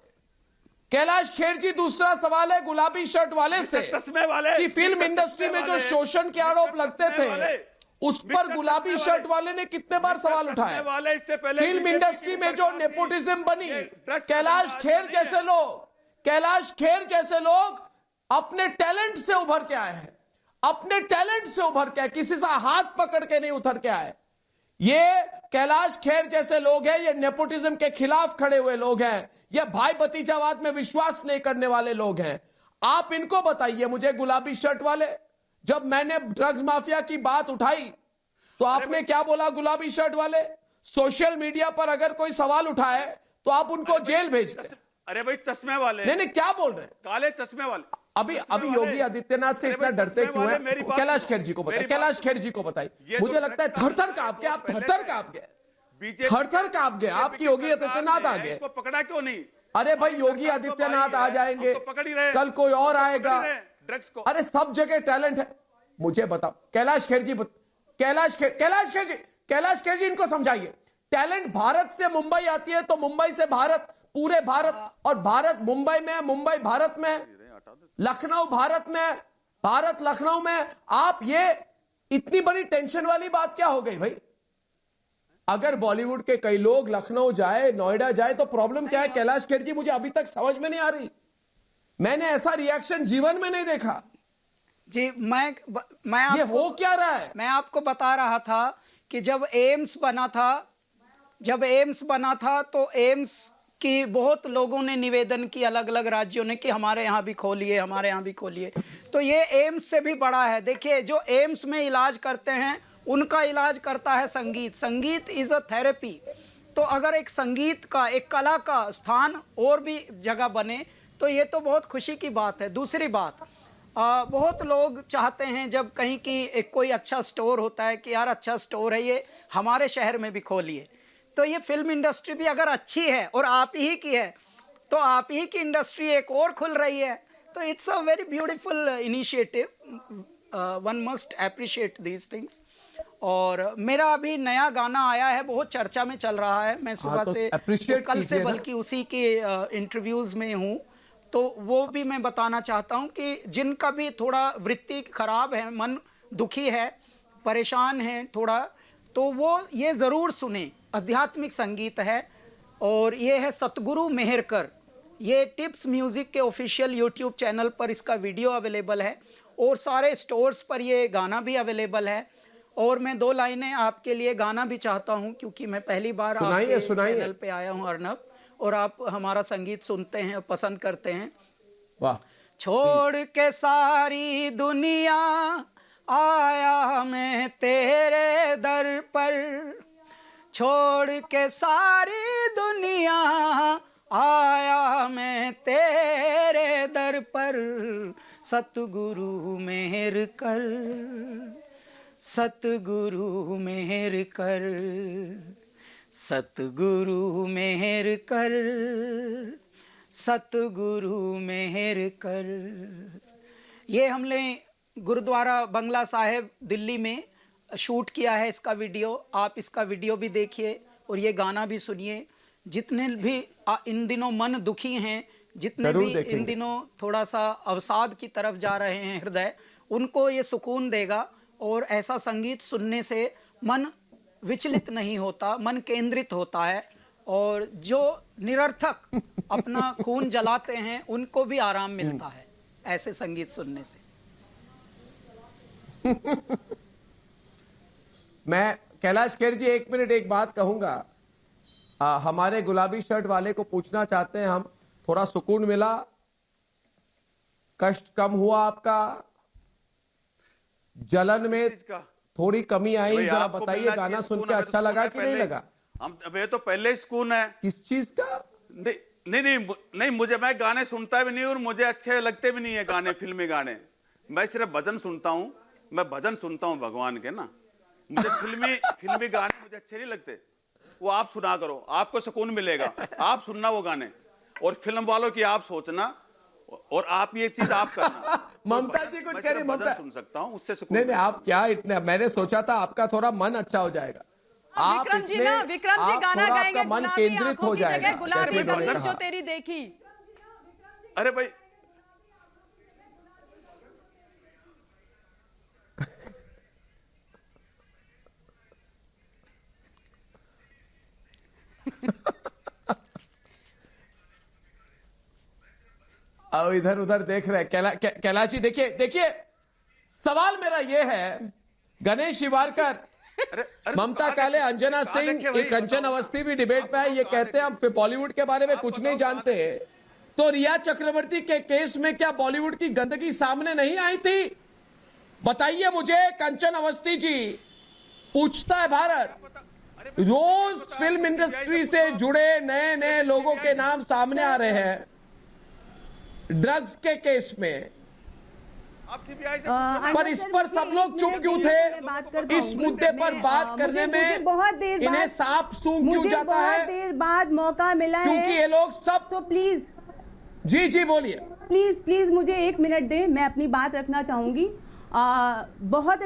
कैलाश खेर जी, दूसरा सवाल है गुलाबी शर्ट वाले से कि फिल्म इंडस्ट्री में जो शोषण के आरोप लगते थे उस पर गुलाबी शर्ट वाले ने कितने बार सवाल उठाया? फिल्म इंडस्ट्री में जो नेपोटिज्म बनी, कैलाश खेर जैसे लोग अपने टैलेंट से उभर के आए हैं, अपने टैलेंट से उभर के, किसी से हाथ पकड़ के नहीं उतर के आए। ये कैलाश खेर जैसे लोग हैं, ये नेपोटिज्म के खिलाफ खड़े हुए लोग हैं, ये भाई भतीजावाद में विश्वास नहीं करने वाले लोग हैं। आप इनको बताइए मुझे, गुलाबी शर्ट वाले, जब मैंने ड्रग्स माफिया की बात उठाई तो आपने क्या बोला? गुलाबी शर्ट वाले सोशल मीडिया पर अगर कोई सवाल उठाए तो आप उनको जेल भेजते हैं। अरे भाई चश्मे वाले, नहीं क्या बोल रहे हैं? काले चश्मे वाले। अभी योगी आदित्यनाथ से इतना डरते क्यों हैं? कैलाश खेर जी को बताइए, कैलाश खेर जी को बताइए। मुझे लगता है थर-थर कांप गए आप, थर-थर कांप गए, थर-थर कांप गए आपकी। योगी आदित्यनाथ आ गए। इसको पकड़ा क्यों नहीं? अरे भाई योगी आदित्यनाथ आ जाएंगे, कल कोई और आएगा। ड्रग्स को, अरे सब जगह टैलेंट है। मुझे बताओ कैलाश खेर जी, कैलाश खेर जी इनको समझाइए। टैलेंट भारत से मुंबई आती है तो मुंबई से भारत, पूरे भारत, और भारत मुंबई में है, मुंबई भारत में है, लखनऊ भारत में है, भारत लखनऊ में। आप ये इतनी बड़ी टेंशन वाली बात क्या हो गई भाई? अगर बॉलीवुड के कई लोग लखनऊ जाए, नोएडा जाए तो प्रॉब्लम क्या है? कैलाश खेर जी, मुझे अभी तक समझ में नहीं आ रही। मैंने ऐसा रिएक्शन जीवन में नहीं देखा जी। मैं ये हो क्या रहा है? मैं आपको बता रहा था कि जब एम्स बना था तो एम्स की बहुत लोगों ने निवेदन किया, अलग अलग राज्यों ने, कि हमारे यहाँ भी खोलिए, हमारे यहाँ भी खोलिए। तो ये एम्स से भी बड़ा है। देखिए जो एम्स में इलाज करते हैं उनका इलाज करता है संगीत। संगीत इज अ थेरेपी। तो अगर एक संगीत का, एक कला का स्थान और भी जगह बने तो ये तो बहुत खुशी की बात है। दूसरी बात, बहुत लोग चाहते हैं जब कहीं की एक कोई अच्छा स्टोर होता है कि यार अच्छा स्टोर है ये, हमारे शहर में भी खोलिए। तो ये फिल्म इंडस्ट्री भी अगर अच्छी है और आप ही की है तो आप ही की इंडस्ट्री एक और खुल रही है। तो it's a very beautiful initiative, one must appreciate these things. और मेरा अभी नया गाना आया है, बहुत चर्चा में चल रहा है। मैं सुबह से, कल से बल्कि उसी के इंटरव्यूज में हूँ। तो वो भी मैं बताना चाहता हूँ कि जिनका भी थोड़ा वृत्ति खराब है, मन दुखी है, परेशान है थोड़ा, तो वो ये ज़रूर सुने। आध्यात्मिक संगीत है और ये है सतगुरु मेहरकर। ये टिप्स म्यूज़िक के ऑफिशियल यूट्यूब चैनल पर इसका वीडियो अवेलेबल है और सारे स्टोर्स पर ये गाना भी अवेलेबल है। और मैं 2 लाइनें आपके लिए गाना भी चाहता हूँ क्योंकि मैं पहली बार आपके चैनल पे आया हूँ अर्नब, और आप हमारा संगीत सुनते हैं और पसंद करते हैं। वाह। छोड़ के सारी दुनिया आया मैं तेरे दर पर, छोड़ के सारी दुनिया आया मैं तेरे दर पर, सतगुरु मेहर कर, सतगुरु मेहर कर, सतगुरु मेहर कर, सतगुरु मेहर कर। ये हमने गुरुद्वारा बंगला साहिब दिल्ली में शूट किया है इसका वीडियो। आप इसका वीडियो भी देखिए और ये गाना भी सुनिए। जितने भी इन दिनों मन दुखी हैं, जितने भी इन दिनों थोड़ा सा अवसाद की तरफ जा रहे हैं हृदय, उनको ये सुकून देगा। और ऐसा संगीत सुनने से मन विचलित नहीं होता, मन केंद्रित होता है। और जो निरर्थक अपना खून जलाते हैं उनको भी आराम मिलता है ऐसे संगीत सुनने से। मैं कैलाश खेर जी 1 मिनट एक बात कहूंगा। हमारे गुलाबी शर्ट वाले को पूछना चाहते हैं हम, थोड़ा सुकून मिला, कष्ट कम हुआ आपका, जलन में थोड़ी कमी आई, जरा बताइए। गाना सुन के अच्छा लगा कि नहीं लगा? हम ये तो पहले सुकून है। किस चीज का? नहीं मुझे, मैं गाने सुनता भी नहीं और मुझे अच्छे लगते भी नहीं है गाने, फिल्मी गाने। मैं सिर्फ भजन सुनता हूँ, मैं भजन सुनता हूँ भगवान के ना। मुझे फिल्मी गाने मुझे अच्छे नहीं लगते। वो आप सुना करो, आपको सुकून मिलेगा, आप सुनना वो गाने। और फिल्म वालों की आप सोचना और आप ये चीज आप करना। ममता जी कुछ कह रही, ममता सुन सकता हूँ उससे सुकून। नहीं आप क्या इतने, मैंने सोचा था आपका थोड़ा मन अच्छा हो जाएगा। आप विक्रम जी ना, विक्रम जी गाना गाएंगे, मन केंद्रित हो जाएगा। गुलाबी कमीज जो तेरी देखी। अरे भाई अब इधर उधर देख रहे हैं। कैलाश जी देखिए सवाल मेरा ये है, गणेश शिवारकर, ममता काले, अंजना सिंह, कंचन अवस्थी भी डिबेट पे है। ये कहते हैं हम बॉलीवुड के बारे में कुछ नहीं जानते। तो रिया चक्रवर्ती के केस में क्या बॉलीवुड की गंदगी सामने नहीं आई थी? बताइए मुझे कंचन अवस्थी जी, पूछता है भारत। रोज फिल्म इंडस्ट्री से जुड़े नए नए लोगों के नाम सामने आ रहे हैं ड्रग्स के केस में, पर इस पर सब लोग चुप क्यों थे? इस मुद्दे पर बात करने में बहुत देर इन्हें सांप सूंघ क्यों जाता है? बहुत देर बाद मौका मिला है, क्योंकि ये लोग सब। तो प्लीज जी बोलिए। प्लीज मुझे 1 मिनट दें, मैं अपनी बात रखना चाहूंगी। बहुत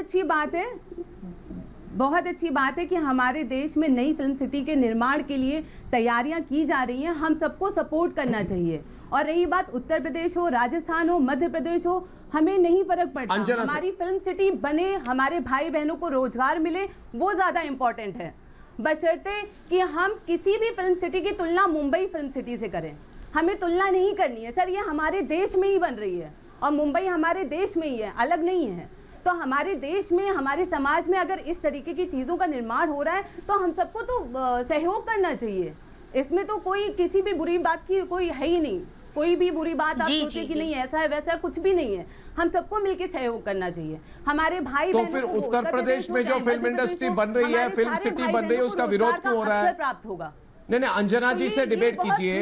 अच्छी बात है कि हमारे देश में नई फिल्म सिटी के निर्माण के लिए तैयारियां की जा रही हैं, हम सबको सपोर्ट करना चाहिए। और रही बात उत्तर प्रदेश हो, राजस्थान हो, मध्य प्रदेश हो, हमें नहीं फर्क पड़ता, हमारी फिल्म सिटी बने, हमारे भाई बहनों को रोजगार मिले, वो ज्यादा इंपॉर्टेंट है। बशर्ते कि हम किसी भी फिल्म सिटी की तुलना मुंबई फिल्म सिटी से करें, हमें तुलना नहीं करनी है सर। ये हमारे देश में ही बन रही है और मुंबई हमारे देश में ही है, अलग नहीं है। तो हमारे देश में, हमारे समाज में अगर इस तरीके की चीजों का निर्माण हो रहा है तो हम सबको तो सहयोग करना चाहिए। इसमें तो कोई किसी भी बुरी बात की कोई है ही नहीं, कोई भी बुरी बात आप सोचे कि नहीं ऐसा है वैसा है, कुछ भी नहीं है। हम सबको मिलकर सहयोग करना चाहिए। हमारे भाई तो फिर उत्तर प्रदेश में जो फिल्म इंडस्ट्री बन रही है, फिल्म सिटी बन रही है, उसका विरोध क्यों हो रहा है? प्राप्त होगा। नहीं, अंजना जी से डिबेट कीजिए।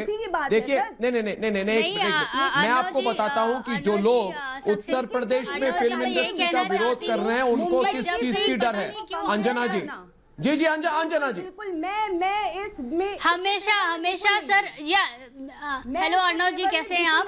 देखिए, नहीं, मैं आपको बताता हूं कि जो लोग उत्तर प्रदेश में फिल्म इंडस्ट्री का विरोध कर रहे हैं उनको किस चीज की डर है? अंजना जी, जी अंजना जी, बिल्कुल। मैं इसमें हमेशा सर, या हेलो अर्णव जी, कैसे हैं आप?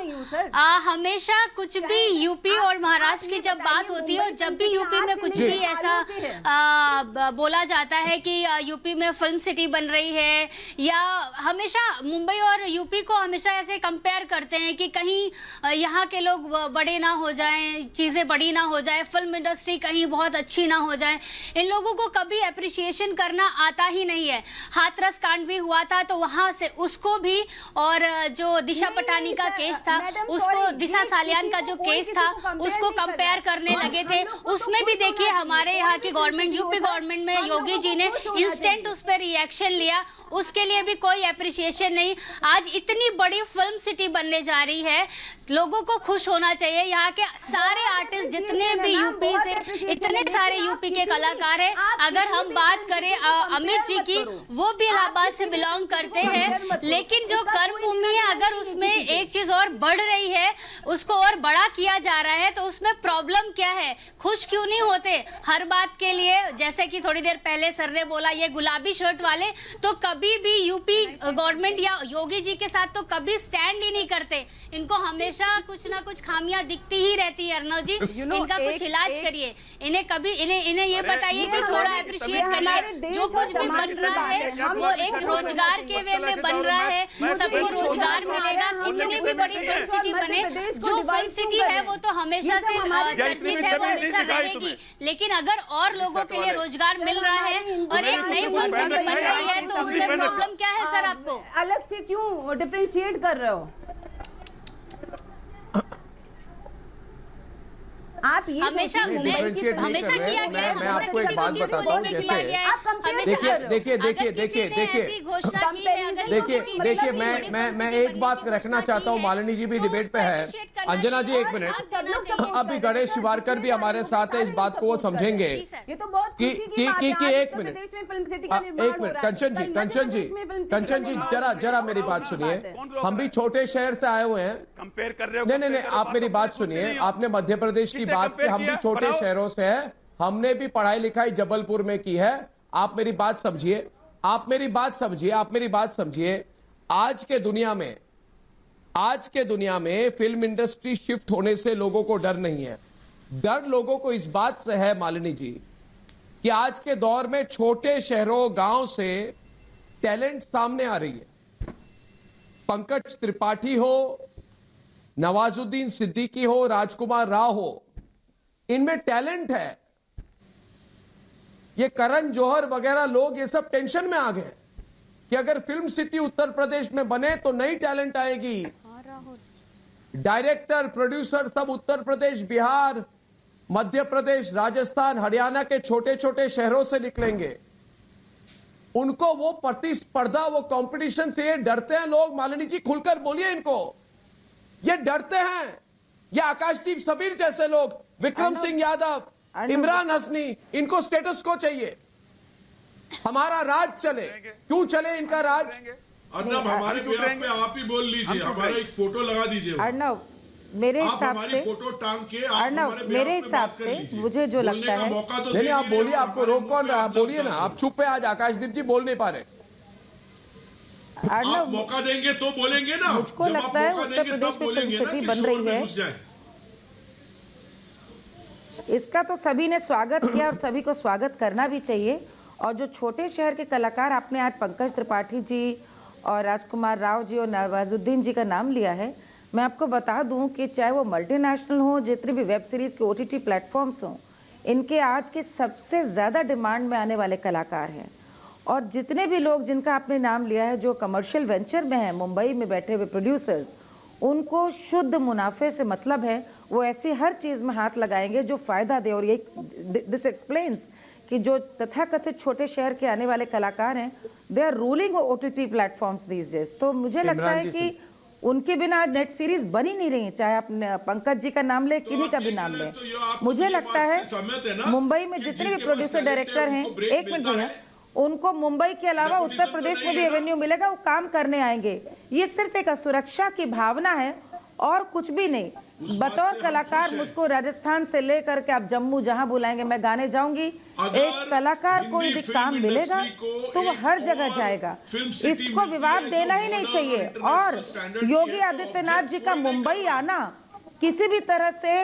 हमेशा कुछ भी यूपी और महाराष्ट्र की जब बात होती है, जब भी यूपी में कुछ भी ऐसा बोला जाता है कि यूपी में फिल्म सिटी बन रही है, या हमेशा मुंबई और यूपी को हमेशा ऐसे कंपेयर करते हैं कि कहीं यहाँ के लोग बड़े ना हो जाएं, चीजें बड़ी ना हो जाए, फिल्म इंडस्ट्री कहीं बहुत अच्छी ना हो जाए। इन लोगों को कभी अप्रिशिएशन करना आता ही नहीं है। हाथरस कांड भी हुआ था तो वहां से उसको भी, और जो दिशा पटानी का केस था उसको, दिशा सालियान का जो केस था उसको कंपेयर करने लगे थे। उसमें भी देखिए हमारे यहाँ की गवर्नमेंट, यूपी गवर्नमेंट में योगी जी ने इंस्टेंट उस पर रिएक्शन लिया, उसके लिए भी कोई अप्रिशिएशन नहीं। आज इतनी बड़ी फिल्म सिटी बनने जा रही है, लोगों को खुश होना चाहिए। यहाँ के सारे आर्टिस्ट जितने भी यूपी से, इतने सारे यूपी के कलाकार हैं। अगर हम बात करें अमित जी की, वो भी इलाहाबाद से बिलोंग करते हैं, लेकिन जो कर्म भूमि है अगर उसमें एक चीज और बढ़ रही है, उसको और बड़ा किया जा रहा है, तो उसमें प्रॉब्लम क्या है? खुश क्यों नहीं होते हर बात के लिए? जैसे कि थोड़ी देर पहले सर ने बोला ये गुलाबी शर्ट वाले तो कभी भी यूपी गवर्नमेंट या योगी जी के साथ तो कभी स्टैंड ही नहीं करते। इनको हमेशा कुछ ना कुछ खामियां दिखती ही रहती है। अर्णव जी, इनका कुछ इलाज करिए। इन्हें कभी इन्हें ये बताइए कि थोड़ा अप्रिशिएट करिए। जो कुछ भी बन रहा है वो एक रोजगार के वे में बन रहा है, सबको रोजगार मिलेगा। कितनी भी बड़ी फिल्म सिटी बने, जो फिल्म सिटी है वो तो हमेशा से चर्चित है, वो हमेशा रहेगी। लेकिन अगर और लोगों के लिए रोजगार मिल रहा है और एक नई फिल्म सिटी बन रही है तो उसमें प्रॉब्लम क्या है सर? आपको अलग से क्यों डिफरेंशिएट कर रहे हो आप? ये हमेशा किया गया। मैं आपको एक बात बताता हूँ, जैसे देखिए मैं एक बात रखना चाहता हूँ। मालिनी जी भी डिबेट पे है, अंजना जी 1 मिनट। अभी गणेश शिवारकर भी हमारे साथ है, इस बात को वो समझेंगे कि 1 मिनट। कंचन जी जरा मेरी बात सुनिए। हम भी छोटे शहर से आए हुए हैं। कंपेयर कर रहे हो? नहीं, आप मेरी बात सुनिए। आपने मध्य प्रदेश की बात की, हम भी छोटे शहरों से हैं, हमने भी पढ़ाई लिखाई जबलपुर में की है। आप मेरी बात समझिए। आज के दुनिया में फिल्म इंडस्ट्री शिफ्ट होने से लोगों को डर नहीं है। डर लोगों को इस बात से है मालिनी जी कि आज के दौर में छोटे शहरों, गांव से टैलेंट सामने आ रही है। पंकज त्रिपाठी हो, नवाजुद्दीन सिद्दीकी हो, राजकुमार राव हो, इनमें टैलेंट है। ये करण जौहर वगैरह लोग ये सब टेंशन में आ गए कि अगर फिल्म सिटी उत्तर प्रदेश में बने तो नई टैलेंट आएगी। डायरेक्टर, प्रोड्यूसर सब उत्तर प्रदेश, बिहार, मध्य प्रदेश, राजस्थान, हरियाणा के छोटे छोटे शहरों से निकलेंगे। उनको वो प्रतिस्पर्धा, वो कंपटीशन से ये डरते हैं लोग। मालिनी जी खुलकर बोलिए इनको, ये डरते हैं। ये आकाशदीप सबीर जैसे लोग, विक्रम सिंह यादव, इमरान हसनी, इनको स्टेटस को चाहिए। हमारा राज चले। क्यों चले इनका राज? अर्नब, हमारे बिहाफ पे आप ही बोल लीजिए, हमारा एक फोटो लगा दीजिए। अर्नब, मेरे हिसाब से फोटो टांग के अर्नब, मेरे हिसाब से मुझे जो लगता है, नहीं आप बोलिए, आपको रोक कौन रहा? आप बोलिए ना, आप चुप है आज। आकाशदीप जी बोल नहीं पा रहे। आप मौका देंगे तो बोलेंगे ना। मुझको लगता है उत्तर प्रदेश में फिल्म सिटी बन रही है, इसका तो सभी ने स्वागत किया और सभी को स्वागत करना भी चाहिए। और जो छोटे शहर के कलाकार, आपने आज पंकज त्रिपाठी जी और राजकुमार राव जी और नवाजुद्दीन जी का नाम लिया है, मैं आपको बता दूं कि चाहे वो मल्टीनेशनल हो, जितने भी वेब सीरीज के OTT प्लेटफॉर्म्स हों, इनके आज के सबसे ज़्यादा डिमांड में आने वाले कलाकार हैं। और जितने भी लोग जिनका आपने नाम लिया है, जो कमर्शियल वेंचर में हैं, मुंबई में बैठे हुए प्रोड्यूसर्स, उनको शुद्ध मुनाफे से मतलब है। वो ऐसी हर चीज़ में हाथ लगाएंगे जो फ़ायदा दे। और ये दिस एक्सप्लेन्स कि जो तथाकथित छोटे शहर के आने वाले कलाकार हैं, they are ruling OTT platforms these days. तो मुझे लगता है कि उनके बिना नेट सीरीज बन ही नहीं रही। चाहे आप पंकज जी का नाम ले, किन्हीं का भी नाम ले, मुझे लगता है मुंबई में जितने भी प्रोड्यूसर डायरेक्टर हैं, एक मिनट भैया, उनको मुंबई के अलावा उत्तर प्रदेश में भी एवेन्यू मिलेगा, वो काम करने आएंगे। ये सिर्फ एक असुरक्षा की भावना है और कुछ भी नहीं। बतौर कलाकार मुझको राजस्थान से लेकर के आप जम्मू जहां बुलाएंगे मैं गाने जाऊंगी। एक कलाकार को यदि काम मिलेगा तो वो हर जगह जाएगा। इसको विवाद देना ही नहीं चाहिए। और योगी आदित्यनाथ जी का मुंबई आना किसी भी तरह से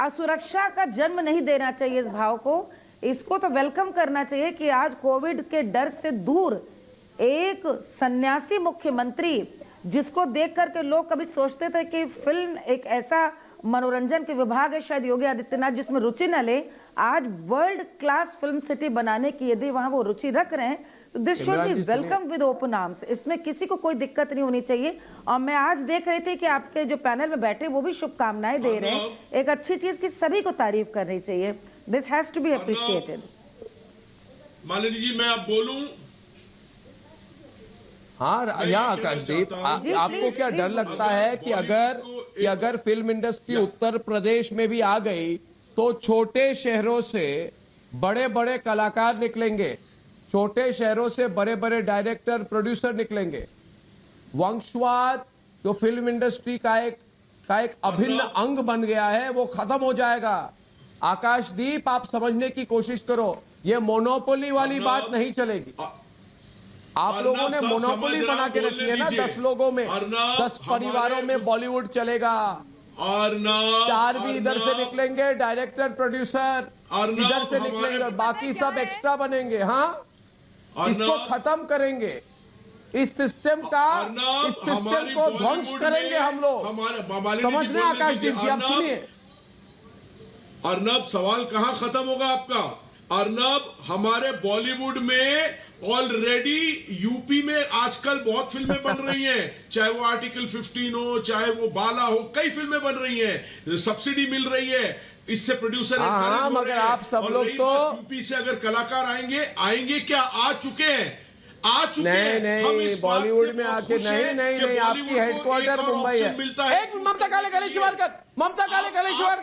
असुरक्षा का जन्म नहीं देना चाहिए इस भाव को। इसको तो वेलकम करना चाहिए कि आज कोविड के डर से दूर एक सन्यासी मुख्यमंत्री, जिसको देख करके लोग कभी सोचते थे कि फिल्म एक ऐसा मनोरंजन के विभाग है शायद योगी आदित्यनाथ जिसमें रुचि न ले, आज वर्ल्ड क्लास फिल्म सिटी बनाने की यदि वहां वो रुचि रख रहे हैं तो this should be welcome with open arms. इसमें किसी को कोई दिक्कत नहीं होनी चाहिए। और मैं आज देख रही थी कि आपके जो पैनल में बैठे वो भी शुभकामनाएं दे रहे हैं। एक अच्छी चीज की सभी को तारीफ करनी चाहिए। This has to be appreciated. Malini ji, मैं अब बोलूं? हाँ, यहाँ आकाशदीप, आपको क्या डर लगता है कि अगर फिल्म इंडस्ट्री उत्तर प्रदेश में भी आ गई तो छोटे शहरों से बड़े बड़े कलाकार निकलेंगे, छोटे शहरों से बड़े बड़े डायरेक्टर प्रोड्यूसर निकलेंगे। वंशवाद जो फिल्म इंडस्ट्री का एक अभिन्न अंग बन गया है वो खत्म हो जाएगा। आकाशदीप, आप समझने की कोशिश करो, ये मोनोपोली वाली बात नहीं चलेगी। आप लोगों ने मोनोपोली बना के रखी है ना 10 लोगों में, 10 परिवारों में बॉलीवुड चलेगा। और 4 भी इधर से निकलेंगे, डायरेक्टर प्रोड्यूसर इधर से निकलेंगे और बाकी सब एक्स्ट्रा बनेंगे। हाँ, इसको खत्म करेंगे, इस सिस्टम को ध्वंस करेंगे हम लोग। समझ रहे हैं आकाशदीप जी? आप सुनिए अर्नब, सवाल कहां खत्म होगा आपका? अर्नब, हमारे बॉलीवुड में ऑलरेडी यूपी में आजकल बहुत फिल्में बन रही हैं, चाहे वो आर्टिकल 15 हो, चाहे वो बाला हो, कई फिल्में बन रही हैं, सब्सिडी मिल रही है, इससे प्रोड्यूसर मगर आप सब लोग तो यूपी से अगर कलाकार आएंगे क्या? आ चुके हैं। नहीं, बॉलीवुड में आके नहीं, आपकी हेडक्वार्टर मुंबई है। एक ममता काले कलेश्वर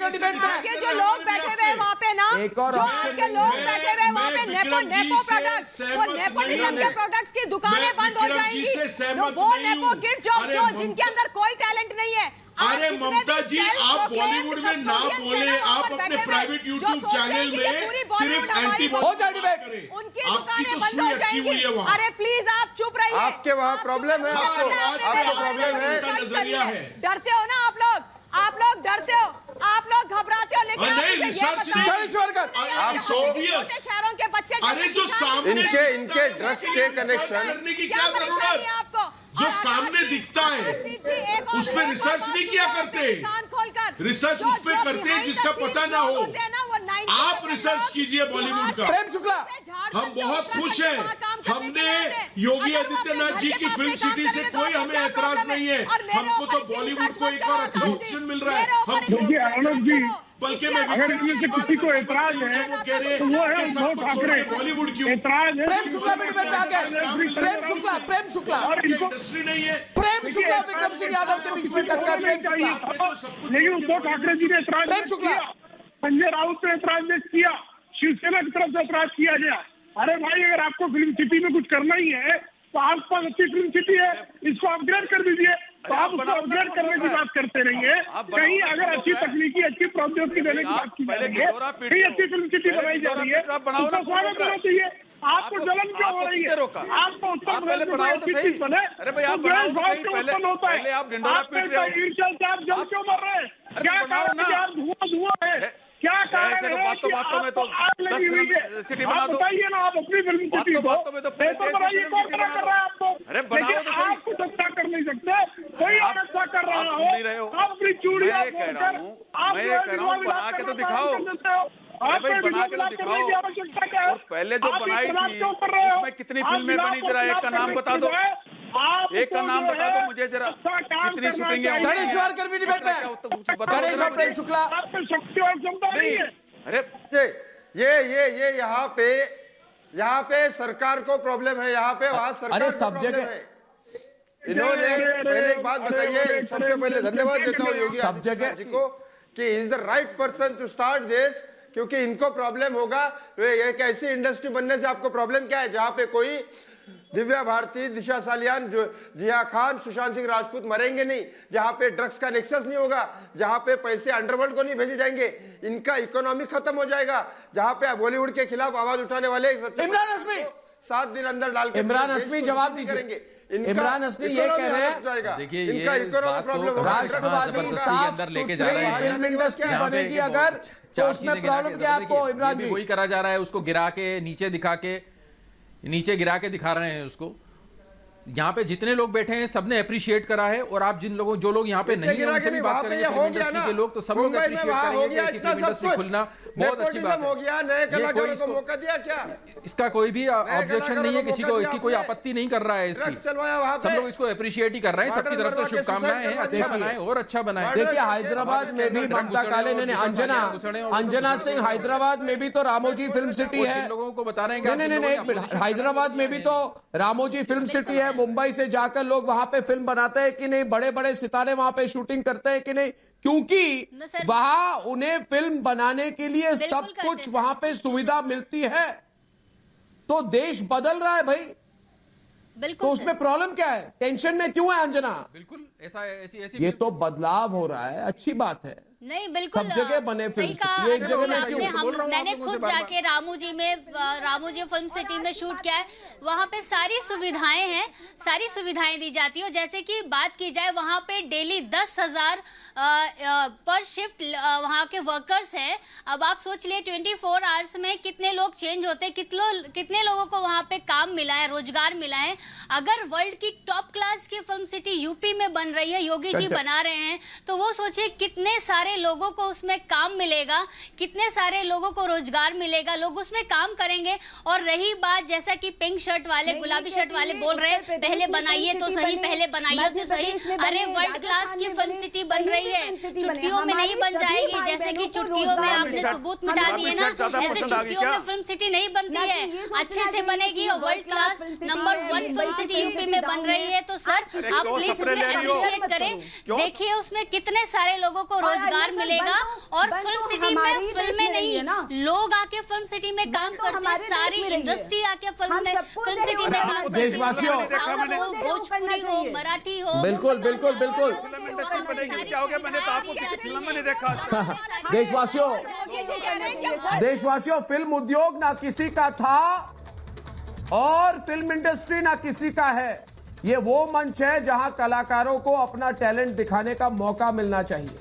डिबेट में जो लोग बैठे हुए वहाँ पे ना, जो आपके लोग बैठे हुए वहाँ पे नेपो प्रोडक्ट्स, वो नेपोटिज्म के प्रोडक्ट्स की दुकानें बंद हो जाएंगी। वो नेपो किड जो जिनके अंदर कोई टैलेंट नहीं है। अरे ममता जी, आप बॉलीवुड में ना बोले, आप अपने प्राइवेट यूट्यूब चैनल में सिर्फ एंटी बॉलीवुड करें, आपकी तो सुई अटकी हुई है वहाँ। अरे प्लीज आप चुप रहिए। आपके वहाँ प्रॉब्लम है, आपको प्रॉब्लम है, नजरिया है। डरते हो ना आप लोग डरते हो, आप लोग घबराते हो, लेकिन नहीं, रिसर्च आप शहरों के बच्चे, अरे जो सामने इनके ड्रग्स के कनेक्शन करने की क्या जरूरत? आपको जो सामने दिखता है उस पर रिसर्च नहीं किया करते। रिसर्च उस पर करते हैं जिसका पता ना हो। आप रिसर्च कीजिए बॉलीवुड का। प्रेम शुक्ला, हम बहुत खुश हैं, हमने योगी आदित्यनाथ जी की फिल्म सिटी से कोई हमें ऐतराज नहीं है। हमको तो बॉलीवुड को एक और अच्छा ऑप्शन मिल रहा है। हम बल्कि अगर इनमें से किसी को ऐतराज है तो वो है उद्धव ठाकरे। बॉलीवुड क्यों? ऐतराज है प्रेम शुक्ला डिबेट में आ गए। प्रेम शुक्ला और इनको इंडस्ट्री नहीं है। प्रेम शुक्ला विक्रम सिंह यादव के बीच में टक्कर। प्रेम शुक्ला, लेकिन उद्धव ठाकरे जी ने ऐतराज किया, संजय राउत ने ऐतराज किया, शिवसेना की तरफ से ऐतराज किया गया, अरे भाई, अगर आपको फिल्म सिटी में कुछ करना ही है तो आसपास अच्छी फिल्म सिटी है, इसको अपग्रेड कर दीजिए। तो आप उसको अपग्रेड करने की बात करते रहिए। कहीं अगर अच्छी तकनीकी, अच्छी प्रौद्योगिकी देने की बात की जा रही है, कहीं अच्छी फिल्म सिटी बनाई जा रही है, उसका स्वागत करना चाहिए। आपको जलन क्यों हो रही है? आपको उत्तर प्रदेश में अच्छी चीज बने, उत्पन्न होता है, आप ईर्ष्या से आप जल क्यों मर रहे हैं? क्या कारण है? आप धुआं है, क्या कारण है? बातों में तो 10 फिल्म सिटी बना दो। बताइए ना, आप अपनी फिल्म सिटी को बेहतर बनाइए। कौन कर रहा है आपको? अरे बनाओ तो सही। आप कुछ अच्छा कर नहीं सकते, कोई और अच्छा कर रहा हो। आप अपनी चूड़ियां मैं कह रहा हूँ बना के तो दिखाओ। भाई बना के तो दिखाओ। और पहले जो बनाई थी उसमें कितनी फिल्में बनी, जरा एक का नाम बता दो। एक का नाम बता दो मुझे जरा, कितनी शूटिंगें। गणेश वारकर भी डिबेट में, गणेश और प्रेम शुक्ला। शक्ति और क्षमता नहीं है। अरे ये यहाँ पे सरकार को प्रॉब्लम है, यहाँ पे वहाँ सरकार को प्रॉब्लम है। इन्होंने पहले एक बात बताइए, सबसे पहले धन्यवाद देता हूँ योगी आदित्यनाथ जी को कि is the right person to start this, क्योंकि इनको प्रॉब्लम होगा। एक ऐसी इंडस्ट्री बनने से आपको प्रॉब्लम क्या है जहां पे कोई दिव्या भारती, दिशा सालियान, जिया खान, सुशांत सिंह राजपूत मरेंगे नहीं, जहां पे ड्रग्स का नेक्सस नहीं होगा, जहां पे पैसे अंडरवर्ल्ड को नहीं भेजे जाएंगे, इनका इकोनॉमी खत्म हो जाएगा, जहां पे बॉलीवुड के खिलाफ आवाज उठाने वाले इमरान हस्मी 7 दिन अंदर डाल के इमरान हस्मी जवाब दीजिए। इमरान हस्मी ये कह रहे हैं, देखिए इनका इकोनॉमिक प्रॉब्लम जबरदस्ती अंदर लेके जा रहे हैं। फिल्म इंडस्ट्री बनेगी अगर तो उसमें प्रॉब्लम क्या आपको? इमरान जी वही करा जा रहा है, उसको गिरा के नीचे दिखा के, नीचे गिरा के दिखा रहे हैं उसको। यहाँ पे जितने लोग बैठे हैं सबने अप्रिशिएट करा है, और आप जिन लोगों, जो लोग यहाँ पे नहीं है उनसे भी बात करेंगे फिल्म इंडस्ट्री के लोग, तो सब लोग अप्रिशिएट करेंगे कि ऐसी फिल्म इंडस्ट्री खुलना बहुत अच्छी बात हो गया। नए कलाकारों को मौका दिया क्या? इसका कोई भी ऑब्जेक्शन नहीं है किसी को, इसकी कोई आपत्ति नहीं कर रहा है इसकी, सब लोग इसको अप्रिशिएट ही कर रहे हैं। सबकी तरफ से शुभकामनाएं हैं, अच्छा बनाए और अच्छा बनाए। देखिए हैदराबाद में भी ममता काले ने, अंजना सिंह, हैदराबाद में भी तो रामोजी फिल्म सिटी है। लोगों को बता रहे हैं, नहीं, एक मिनट, हैदराबाद में भी तो रामोजी फिल्म सिटी है। मुंबई से जाकर लोग वहां पे फिल्म बनाते हैं कि नहीं? बड़े बड़े सितारे वहां पे शूटिंग करते हैं कि नहीं? क्योंकि वहां उन्हें फिल्म बनाने के लिए सब कुछ वहां पे सुविधा मिलती है। तो देश बदल रहा है भाई, बिल्कुल। तो उसमें प्रॉब्लम क्या है? टेंशन में क्यों है अंजना? बिल्कुल ऐसी ये तो बदलाव हो रहा है, अच्छी बात है। नहीं, बिल्कुल सब जगह बने सही कहा। मैंने खुद जाके रामोजी फिल्म सिटी में शूट किया है। वहाँ पे सारी सुविधाएं हैं, सारी सुविधाएं दी जाती है। जैसे कि बात की जाए, वहाँ पे डेली 10,000 पर शिफ्ट वहाँ के वर्कर्स हैं। अब आप सोच लिए 24 आवर्स में कितने लोग चेंज होते हैं, कितने लोगों को वहाँ पे काम मिला है, रोजगार मिला है। अगर वर्ल्ड की टॉप क्लास की फिल्म सिटी यूपी में बन रही है, योगी जी बना रहे हैं, तो वो सोचिए कितने सारे लोगों को उसमें काम मिलेगा, कितने सारे लोगों को रोजगार मिलेगा, लोग उसमें काम करेंगे। और रही बात, जैसा कि पिंक शर्ट वाले, गुलाबी शर्ट वाले बोल रहे हैं, पहले बनाइए तो सही, पहले बनाइए तो सही। अरे वर्ल्ड क्लास की फिल्म सिटी बन रही है, चुटकियों में नहीं बन जाएगी। जैसे कि चुटकियों में आपने सबूत मिटा दिए ना, ऐसे चुटकियों में फिल्म सिटी नहीं बनती है, अच्छे से बनेगी। और world class number 1 film city UP में बन रही है, तो सर आप प्लीज उसे अप्रिशिएट करें। देखिए उसमें कितने सारे लोगों को रोजगार मिलेगा। और फिल्म सिटी में फिल्में नहीं, लोग आके फिल्म सिटी में काम करते हैं, सारी इंडस्ट्री आके फिल्म सिटी में काम करती है। देशवासियों, भोजपुरी हो, मराठी हो, बिल्कुल बिल्कुल बिल्कुल। देशवासियों, फिल्म उद्योग ना किसी का था और फिल्म इंडस्ट्री ना किसी का है। ये वो मंच है जहां कलाकारों को अपना टैलेंट दिखाने का मौका मिलना चाहिए।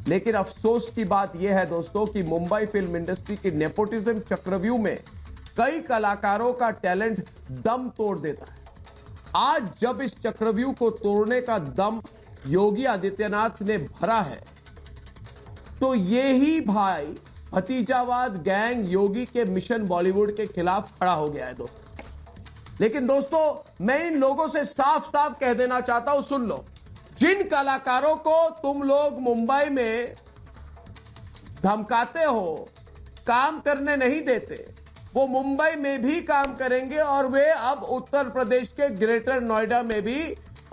लेकिन अफसोस की बात यह है दोस्तों कि मुंबई फिल्म इंडस्ट्री की नेपोटिज्म चक्रव्यूह में कई कलाकारों का टैलेंट दम तोड़ देता है। आज जब इस चक्रव्यूह को तोड़ने का दम योगी आदित्यनाथ ने भरा है, तो ये ही भाई भतीजावाद गैंग योगी के मिशन बॉलीवुड के खिलाफ खड़ा हो गया है दोस्तों। लेकिन दोस्तों, मैं इन लोगों से साफ साफ कह देना चाहता हूं, सुन लो, जिन कलाकारों को तुम लोग मुंबई में धमकाते हो, काम करने नहीं देते, वो मुंबई में भी काम करेंगे और वे अब उत्तर प्रदेश के ग्रेटर नोएडा में भी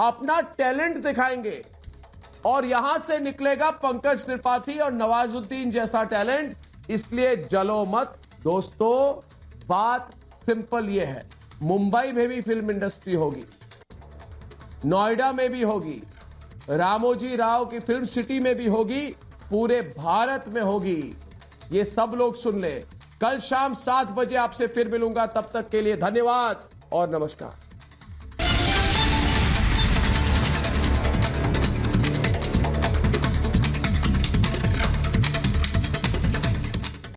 अपना टैलेंट दिखाएंगे। और यहां से निकलेगा पंकज त्रिपाठी और नवाजुद्दीन जैसा टैलेंट। इसलिए जलो मत दोस्तों, बात सिंपल ये है, मुंबई में भी फिल्म इंडस्ट्री होगी, नोएडा में भी होगी, रामोजी राव की फिल्म सिटी में भी होगी, पूरे भारत में होगी। ये सब लोग सुन ले। कल शाम 7 बजे आपसे फिर मिलूंगा, तब तक के लिए धन्यवाद और नमस्कार।